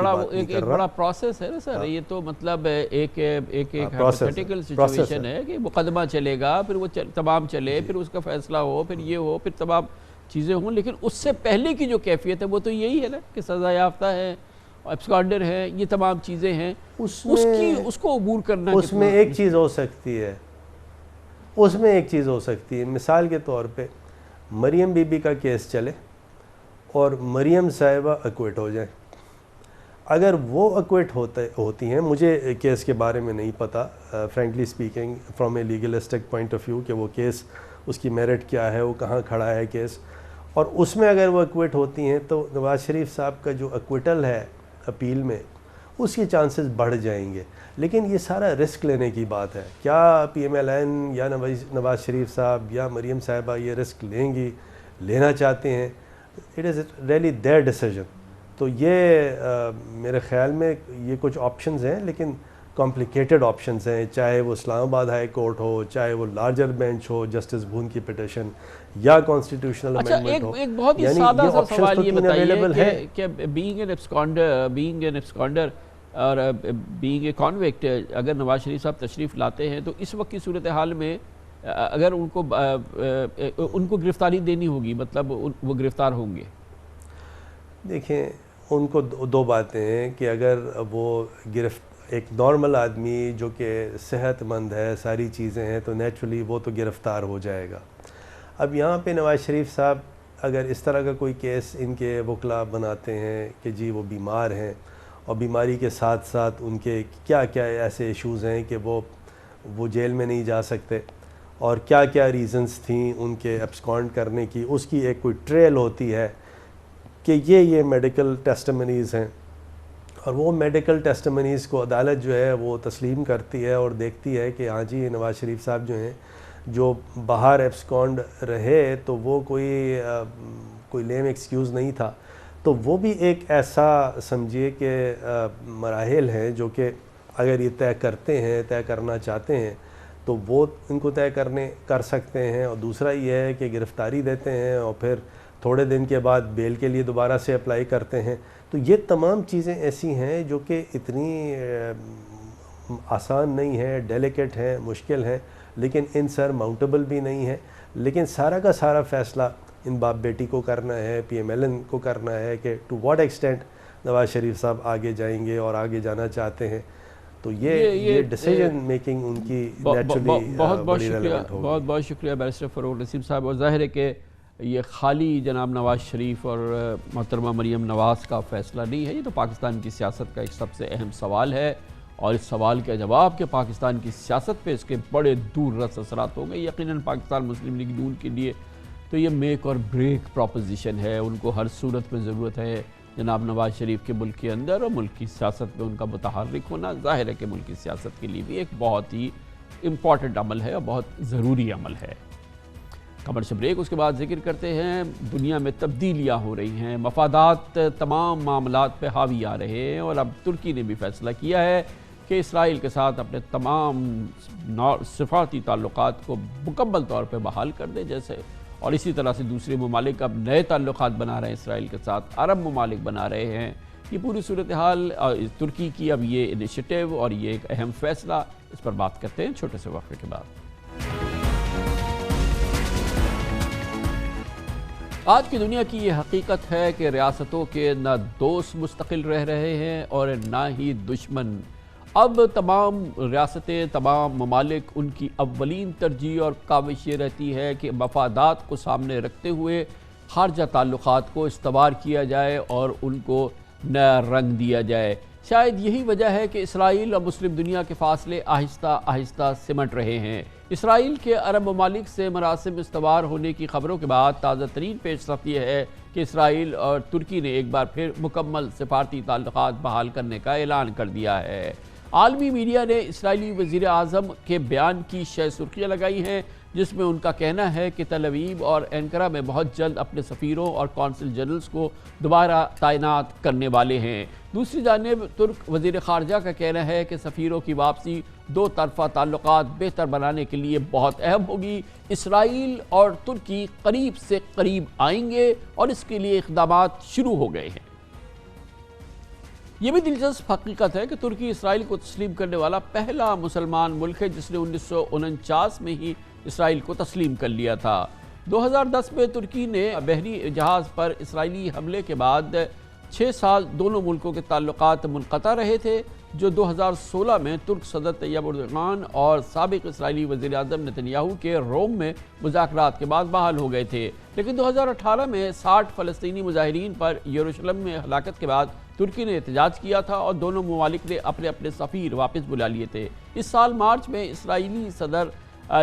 بڑا پروسیس ہے نا سر، یہ تو مطلب ایک ہائپوتھیٹیکل سچویشن ہے کہ مقدمہ چلے گا، پھر وہ تمام چلے، پھر اس کا فیصلہ ہو، پھر یہ ہو، پھر تمام چیزیں ہوں، لیکن اس سے پہلے کی جو کیفیت ہے وہ تو یہی ہے نا کہ سزا یافتہ ہے، ایبسکانڈر ہے، یہ تمام چیزیں ہیں، اس کو عبور کرنا۔ اس میں ایک چیز ہو سکتی ہے، مثال کے طور پہ مریم بی بی کا کیس چلے اور مریم صاحبہ اکویٹ ہو جائیں، اگر وہ اکویٹ ہوتی ہیں، مجھے کیس کے بارے میں نہیں پتا frankly speaking from a legalistic point of view کہ وہ کیس اس کی میرٹ کیا ہے، وہ کہاں کھڑا ہے کیس، اور اس میں اگر وہ اکویٹ ہوتی ہیں تو نواز شریف صاحب کا جو اکویٹل ہے اپیل میں، اس کی چانسز بڑھ جائیں گے۔ لیکن یہ سارا رسک لینے کی بات ہے، کیا پی ایم ایل این یا نواز شریف صاحب یا مریم صاحبہ یہ رسک لینا چاہتے ہیں، it is really their decision. تو یہ میرے خیال میں یہ کچھ آپشنز ہیں، لیکن کمپلیکیٹڈ آپشنز ہیں، چاہے وہ اسلام آباد ہائی کورٹ ہو، چاہے وہ لارجر بینچ ہو، جسٹس بھون کی پٹیشن، یا کانسٹیٹیوشنل امینڈمنٹ ہو۔ ایک بہت ہی سادہ سا سوال یہ بتائیے کہ بینگ این ایبسکانڈر اور بینگ اے کانوکٹ، اگر نواز شریف صاحب تشریف لاتے ہیں تو اس وقت کی صورتحال میں اگر ان کو گرفتاری دینی ہوگی، مطلب وہ گرفتار ہوں گے؟ دیکھیں، ان کو دو باتیں ہیں کہ اگر وہ ایک نارمل آدمی جو کہ صحت مند ہے، ساری چیزیں ہیں، تو نیچرلی وہ تو گرفتار ہو جائے گا۔ اب یہاں پہ نواز شریف صاحب اگر اس طرح کا کوئی کیس ان کے وکلا بناتے ہیں کہ جی وہ بیمار ہیں، اور بیماری کے ساتھ ساتھ ان کے کیا کیا ایسے ایشوز ہیں کہ وہ جیل میں نہیں جا سکتے، اور کیا کیا ریزنز تھیں ان کے ایبسکانڈ کرنے کی، اس کی ایک کوئی ٹریل ہوتی ہے کہ یہ میڈیکل ٹیسٹمنیز ہیں، اور وہ میڈیکل ٹیسٹمنیز کو عدالت جو ہے وہ تسلیم کرتی ہے اور دیکھتی ہے کہ ہاں جی نواز شریف صاحب جو ہیں جو باہر ایبسکانڈ رہے تو وہ کوئی لیم ایکسکیوز نہیں تھا، تو وہ بھی ایک ایسا سمجھیے کہ مراحل ہیں جو کہ اگر یہ طے کرنا چاہتے ہیں تو وہ ان کو طے کر سکتے ہیں، اور دوسرا یہ ہے کہ گرفتاری دیتے ہیں اور پھر تھوڑے دن کے بعد بیل کے لیے دوبارہ سے اپلائی کرتے ہیں۔ تو یہ تمام چیزیں ایسی ہیں جو کہ اتنی آسان نہیں ہیں، ڈیلیکیٹ ہیں، مشکل ہیں، لیکن ان سر ماؤنٹیبل بھی نہیں ہے، لیکن سارا کا سارا فیصلہ ان باپ بیٹی کو کرنا ہے, PMLN کو کرنا ہے کہ to what extent Nawaz Sharif صاحب آگے جائیں گے اور آگے جانا چاہتے ہیں. تو یہ ڈیسیجن میکنگ ان کی نیچرلی بہت بہت شکریہ بیرسٹر فروغ نسیم صاحب. اور ظاہر ہے کہ یہ خالی جناب نواز شریف اور محترمہ مریم نواز کا فیصلہ نہیں ہے, یہ تو پاکستان کی سیاست کا ایک سب سے اہم سوال ہے, اور اس سوال کے جواب کہ پاکستان کی سیاست پہ اس کے بڑے دور رس اثرات ہوں گے. یقیناً پاکستان مسلم لیگ نون کے لیے تو یہ میک اور بریک پروپوزیشن ہے. ان کو ہر صورت میں ضرورت ہے جناب نواز شریف کے ملک کے اندر, اور ملک کی سیاست میں ان کا متحرک ہونا. ظاہر ہے کہ ملک کی سیاست کے لیے بھی ایک بہت ہی امپورٹنٹ عمل ہے اور بہت ضروری عمل ہے. کمرشل بریک, اس کے بعد ذکر کرتے ہیں دنیا میں تبدیلیاں ہو رہی ہیں, مفادات تمام معاملات پہ حاوی آ رہے ہیں, اور اب ترکی نے بھی فیصلہ کیا ہے کہ اسرائیل کے ساتھ اپنے تمام سفارتی تعلقات کو مکمل طور پہ بحال کر دے جیسے, اور اسی طرح سے دوسرے ممالک اب نئے تعلقات بنا رہے ہیں اسرائیل کے ساتھ, عرب ممالک بنا رہے ہیں. یہ پوری صورتحال ترکی کی اب یہ انیشیٹو اور یہ ایک اہم فیصلہ, اس پر بات کرتے ہیں چھوٹے سے وقفے کے بعد. آج کی دنیا کی یہ حقیقت ہے کہ ریاستوں کے نہ دوست مستقل رہ رہے ہیں اور نہ ہی دشمن. اب تمام ریاستیں, تمام ممالک, ان کی اولین ترجیح اور کاوش یہ رہتی ہے کہ مفادات کو سامنے رکھتے ہوئے خارجہ تعلقات کو استوار کیا جائے اور ان کو نیا رنگ دیا جائے. شاید یہی وجہ ہے کہ اسرائیل اور مسلم دنیا کے فاصلے آہستہ آہستہ سمٹ رہے ہیں. اسرائیل کے عرب ممالک سے مراسم استوار ہونے کی خبروں کے بعد تازہ ترین پیش رفت یہ ہے کہ اسرائیل اور ترکی نے ایک بار پھر مکمل سفارتی تعلقات بحال کرنے کا اعلان کر دیا ہے. عالمی میڈیا نے اسرائیلی وزیر اعظم کے بیان کی شہ سرخیاں لگائی ہیں, جس میں ان کا کہنا ہے کہ تل ابیب اور اینکرا میں بہت جلد اپنے سفیروں اور کونسل جنرلز کو دوبارہ تعینات کرنے والے ہیں. دوسری جانب ترک وزیر خارجہ کا کہنا ہے کہ سفیروں کی واپسی دو طرفہ تعلقات بہتر بنانے کے لیے بہت اہم ہوگی. اسرائیل اور ترکی قریب سے قریب آئیں گے اور اس کے لیے اقدامات شروع ہو گئے ہیں. یہ بھی دلچسپ حقیقت ہے کہ ترکی اسرائیل کو تسلیم کرنے والا پہلا مسلمان ملک ہے جس نے 1949 میں ہی اسرائیل کو تسلیم کر لیا تھا. 2010 میں ترکی نے بحری جہاز پر اسرائیلی حملے کے بعد 6 سال دونوں ملکوں کے تعلقات منقطع رہے تھے, جو 2016 میں ترک صدر طیب اردوغان اور سابق اسرائیلی وزیر اعظم نتنیاہو کے روم میں مذاکرات کے بعد بحال ہو گئے تھے. لیکن 2018 میں 60 فلسطینی مظاہرین پر یروشلم میں ہلاکت کے بعد ترکی نے احتجاج کیا تھا اور دونوں ممالک نے اپنے اپنے سفیر واپس بلا لیے تھے. اس سال مارچ میں اسرائیلی صدر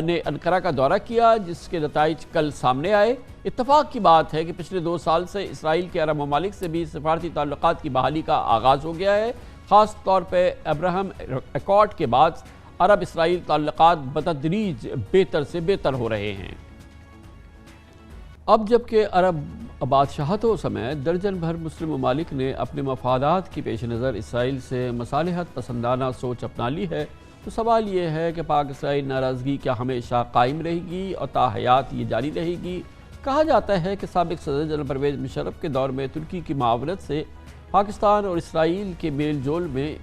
نے انقرہ کا دورہ کیا, جس کے نتائج کل سامنے آئے. اتفاق کی بات ہے کہ پچھلے 2 سال سے اسرائیل کے عرب ممالک سے بھی سفارتی تعلقات کی بحالی کا آغاز ہو گیا ہے. خاص طور پہ ابراہم ایکارڈ کے بعد عرب اسرائیل تعلقات بتدریج بہتر سے بہتر ہو رہے ہیں. اب جبکہ عرب بادشاہتوں سمیت درجن بھر مسلم ممالک نے اپنے مفادات کی پیش نظر اسرائیل سے مصالحت پسندانہ سوچ اپنا لی ہے, تو سوال یہ ہے کہ پاک اسرائیل ناراضگی کیا ہمیشہ قائم رہے گی اور تا حیات یہ جاری رہے گی. کہا جاتا ہے کہ سابق صدر جنرل پرویز مشرف کے دور میں ترکی کی معاونت سے پاکستان اور اسرائیل کے میل جول میں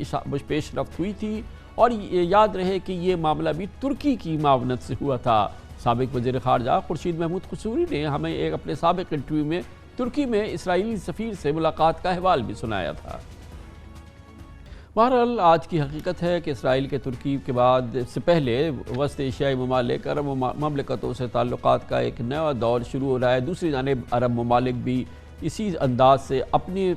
پیش رفت ہوئی تھی, اور یاد رہے کہ یہ معاملہ بھی ترکی کی معاونت سے ہوا تھا. سابق وزیر خارجہ خورشید محمود قصوری نے ہمیں ایک اپنے سابق انٹرویو میں ترکی میں اسرائیلی سفیر سے ملاقات کا احوال بھی سنایا تھا. بہرحال آج کی حقیقت ہے کہ اسرائیل کے ترکی کے بعد سے پہلے وسط ایشیائی ممالک عرب مملکتوں سے تعلقات کا ایک نیا دور شروع ہو رہا ہے. دوسری جانب عرب ممالک بھی اسی انداز سے اپنی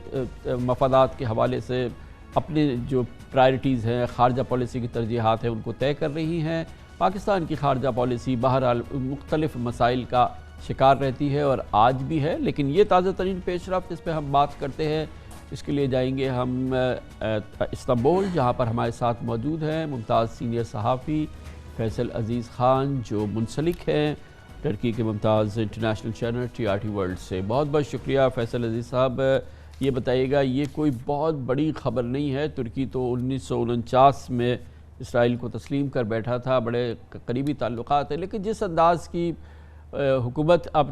مفادات کے حوالے سے اپنے جو پرائرٹیز ہیں, خارجہ پالیسی کی ترجیحات ہیں, ان کو طے کر رہی ہیں. پاکستان کی خارجہ پالیسی بہرحال مختلف مسائل کا شکار رہتی ہے اور آج بھی ہے, لیکن یہ تازہ ترین پیش رفت, اس پہ ہم بات کرتے ہیں. اس کے لیے جائیں گے ہم استنبول, جہاں پر ہمارے ساتھ موجود ہیں ممتاز سینئر صحافی فیصل عزیز خان, جو منسلک ہیں ٹرکی کے ممتاز انٹرنیشنل چینل TRT ورلڈ سے. بہت بہت شکریہ فیصل عزیز صاحب. یہ بتائیے گا, یہ کوئی بہت بڑی خبر نہیں ہے, ترکی تو 1949 میں اسرائیل کو تسلیم کر بیٹھا تھا, بڑے قریبی تعلقات ہیں, لیکن جس انداز کی حکومت اب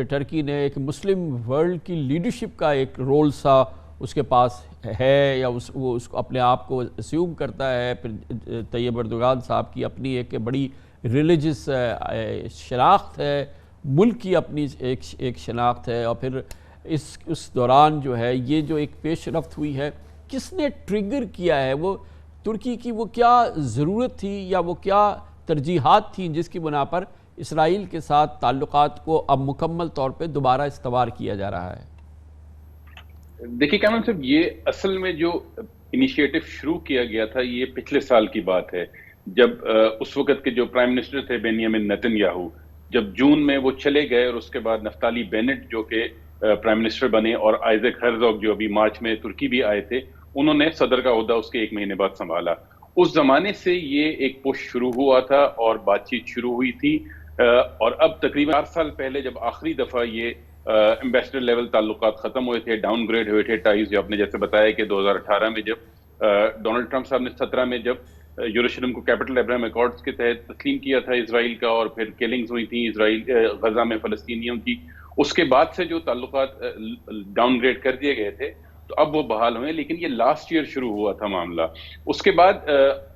ٹرکی نے ایک مسلم ورلڈ کی لیڈرشپ کا ایک رول سا اس کے پاس ہے, یا وہ اس کو اپنے آپ کو اسیوم کرتا ہے. پھر طیب اردوغان صاحب کی اپنی ایک بڑی ریلیجس شناخت ہے, ملک کی اپنی ایک شناخت ہے، اور پھر اس دوران جو ہے یہ جو ایک پیش رفت ہوئی ہے، کس نے ٹریگر کیا ہے؟ وہ ترکی کی وہ کیا ضرورت تھی یا وہ کیا ترجیحات تھیں جس کی بنا پر اسرائیل کے ساتھ تعلقات کو اب مکمل طور پہ دوبارہ استوار کیا جا رہا ہے؟ دیکھیے کامران صاحب، یہ اصل میں جو انیشیٹو شروع کیا گیا تھا یہ پچھلے سال کی بات ہے، جب اس وقت کے جو پرائم منسٹر تھے بینیامن نیتن یاہو، جب جون میں وہ چلے گئے اور اس کے بعد نفتالی بینٹ جو کہ پرائم منسٹر بنے اور آئزیک ہرزوگ جو ابھی مارچ میں ترکی بھی آئے تھے، انہوں نے صدر کا عہدہ اس کے 1 مہینے بعد سنبھالا۔ اس زمانے سے یہ ایک پش شروع ہوا تھا اور بات چیت شروع ہوئی تھی، اور اب تقریباً 4 سال پہلے جب آخری دفعہ یہ ایمبیسڈر لیول تعلقات ختم ہوئے تھے، ڈاؤن گریڈ ہوئے تھے ٹائز، جو آپ نے جیسے بتایا کہ 2018 میں جب ڈونلڈ ٹرمپ صاحب نے 17 میں جب یروشلم کو کیپٹل ابراہیم ایکارڈز کے تحت تسلیم کیا تھا اسرائیل کا، اور پھر کلنگز ہوئی تھیں اسرائیل غزہ میں فلسطینیوں کی، اس کے بعد سے جو تعلقات ڈاؤن گریڈ کر دیے گئے تھے تو اب وہ بحال ہوئے، لیکن یہ لاسٹ ایئر شروع ہوا تھا معاملہ۔ اس کے بعد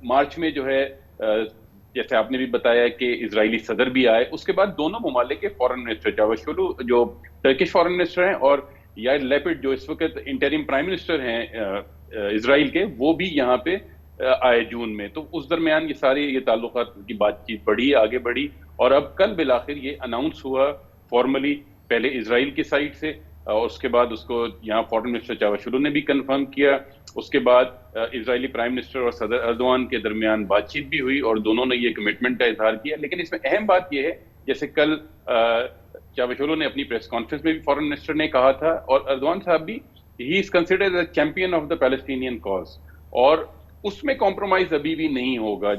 مارچ میں جو ہے جیسے آپ نے بھی بتایا کہ اسرائیلی صدر بھی آئے، اس کے بعد دونوں ممالک کے فورن منسٹر چاوشولو جو ٹرکش فورن منسٹر ہیں اور یائر لیپڈ جو اس وقت انٹریم پرائم منسٹر ہیں اسرائیل کے، وہ بھی یہاں پہ آئے جون میں۔ تو اس درمیان یہ ساری یہ تعلقات کی بات چیت بڑھی، آگے بڑھی، اور اب کل بالآخر یہ اناؤنس ہوا فارملی، پہلے اسرائیل کی سائٹ سے اور اس کے بعد اس کو یہاں فورن منسٹر چاوشولو نے بھی کنفرم کیا، اس کے بعد اسرائیلی پرائم منسٹر اور صدر اردوان کے درمیان بات چیت بھی ہوئی اور دونوں نے یہ کمٹمنٹ کا اظہار کیا۔ لیکن اس میں اہم بات یہ ہے، جیسے کل چاوشولو نے اپنی پریس کانفرنس میں بھی فورن منسٹر نے کہا تھا، اور اردوان صاحب بھی، he is considered as champion of the Palestinian cause, اور اس میں کمپرومائز ابھی بھی نہیں ہوگا۔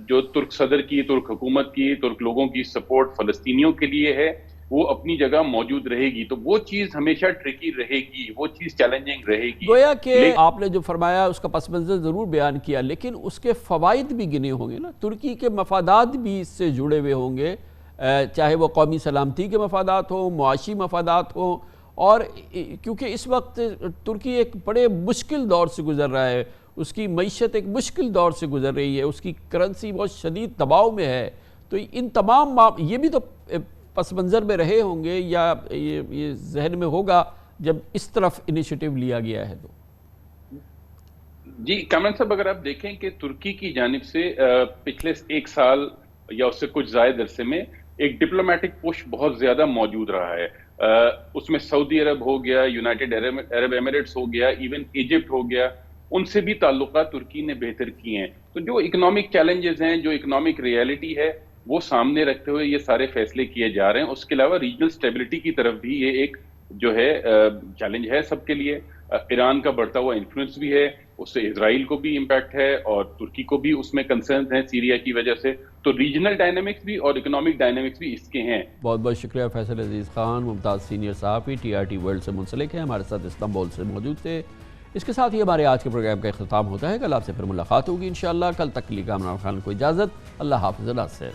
جو ترک صدر کی، ترک حکومت کی، ترک لوگوں کی سپورٹ فلسطینیوں کے لیے ہے وہ اپنی جگہ موجود رہے گی، تو وہ چیز ہمیشہ ٹرکی رہے گی، وہ چیز چیلنجنگ رہے گی۔ گویا کہ آپ نے جو فرمایا اس کا پس منظر ضرور بیان کیا، لیکن اس کے فوائد بھی گنے ہوں گے نا، ترکی کے مفادات بھی اس سے جڑے ہوئے ہوں گے، چاہے وہ قومی سلامتی کے مفادات ہوں، معاشی مفادات ہوں، اور کیونکہ اس وقت ترکی ایک بڑے مشکل دور سے گزر رہا ہے، اس کی معیشت ایک مشکل دور سے گزر رہی ہے، اس کی کرنسی بہت شدید دباؤ میں ہے، تو ان تمام یہ بھی تو پس منظر میں رہے ہوں گے یا یہ ذہن میں ہوگا جب اس طرف انیشیٹو لیا گیا ہے تو؟ جی کامران صاحب، اگر آپ دیکھیں کہ ترکی کی جانب سے پچھلے 1 سال یا اس سے کچھ زائد عرصے میں ایک ڈپلومیٹک پش بہت زیادہ موجود رہا ہے، اس میں سعودی عرب ہو گیا، یونائٹڈ عرب ایمریٹس ہو گیا، ایون ایجپٹ ہو گیا، ان سے بھی تعلقات ترکی نے بہتر کیے ہیں۔ تو جو اکنامک چیلنجز ہیں، جو اکنامک ریالٹی ہے، وہ سامنے رکھتے ہوئے یہ سارے فیصلے کیے جا رہے ہیں۔ اس کے علاوہ ریجنل سٹیبلٹی کی طرف بھی یہ ایک جو ہے چیلنج ہے سب کے لیے۔ ایران کا بڑھتا ہوا انفلوئنس بھی ہے، اس سے اسرائیل کو بھی امپیکٹ ہے اور ترکی کو بھی اس میں کنسرنز ہیں سیریا کی وجہ سے، تو ریجنل ڈائنامکس بھی اور اکنامک ڈائنامکس بھی اس کے ہیں۔ بہت بہت شکریہ فیصل عزیز خان، ممتاز سینئر صحافی TRT ورلڈ سے منسلک ہیں، ہمارے ساتھ استنبول سے موجود تھے۔ اس کے ساتھ ہی ہمارے آج کے پروگرام کا اختتام ہوتا ہے، کل آپ سے پھر ملاقات ہوگی انشاءاللہ۔ کل تک کے لیے کامران خان کو اجازت، اللہ حافظ، اللہ سے۔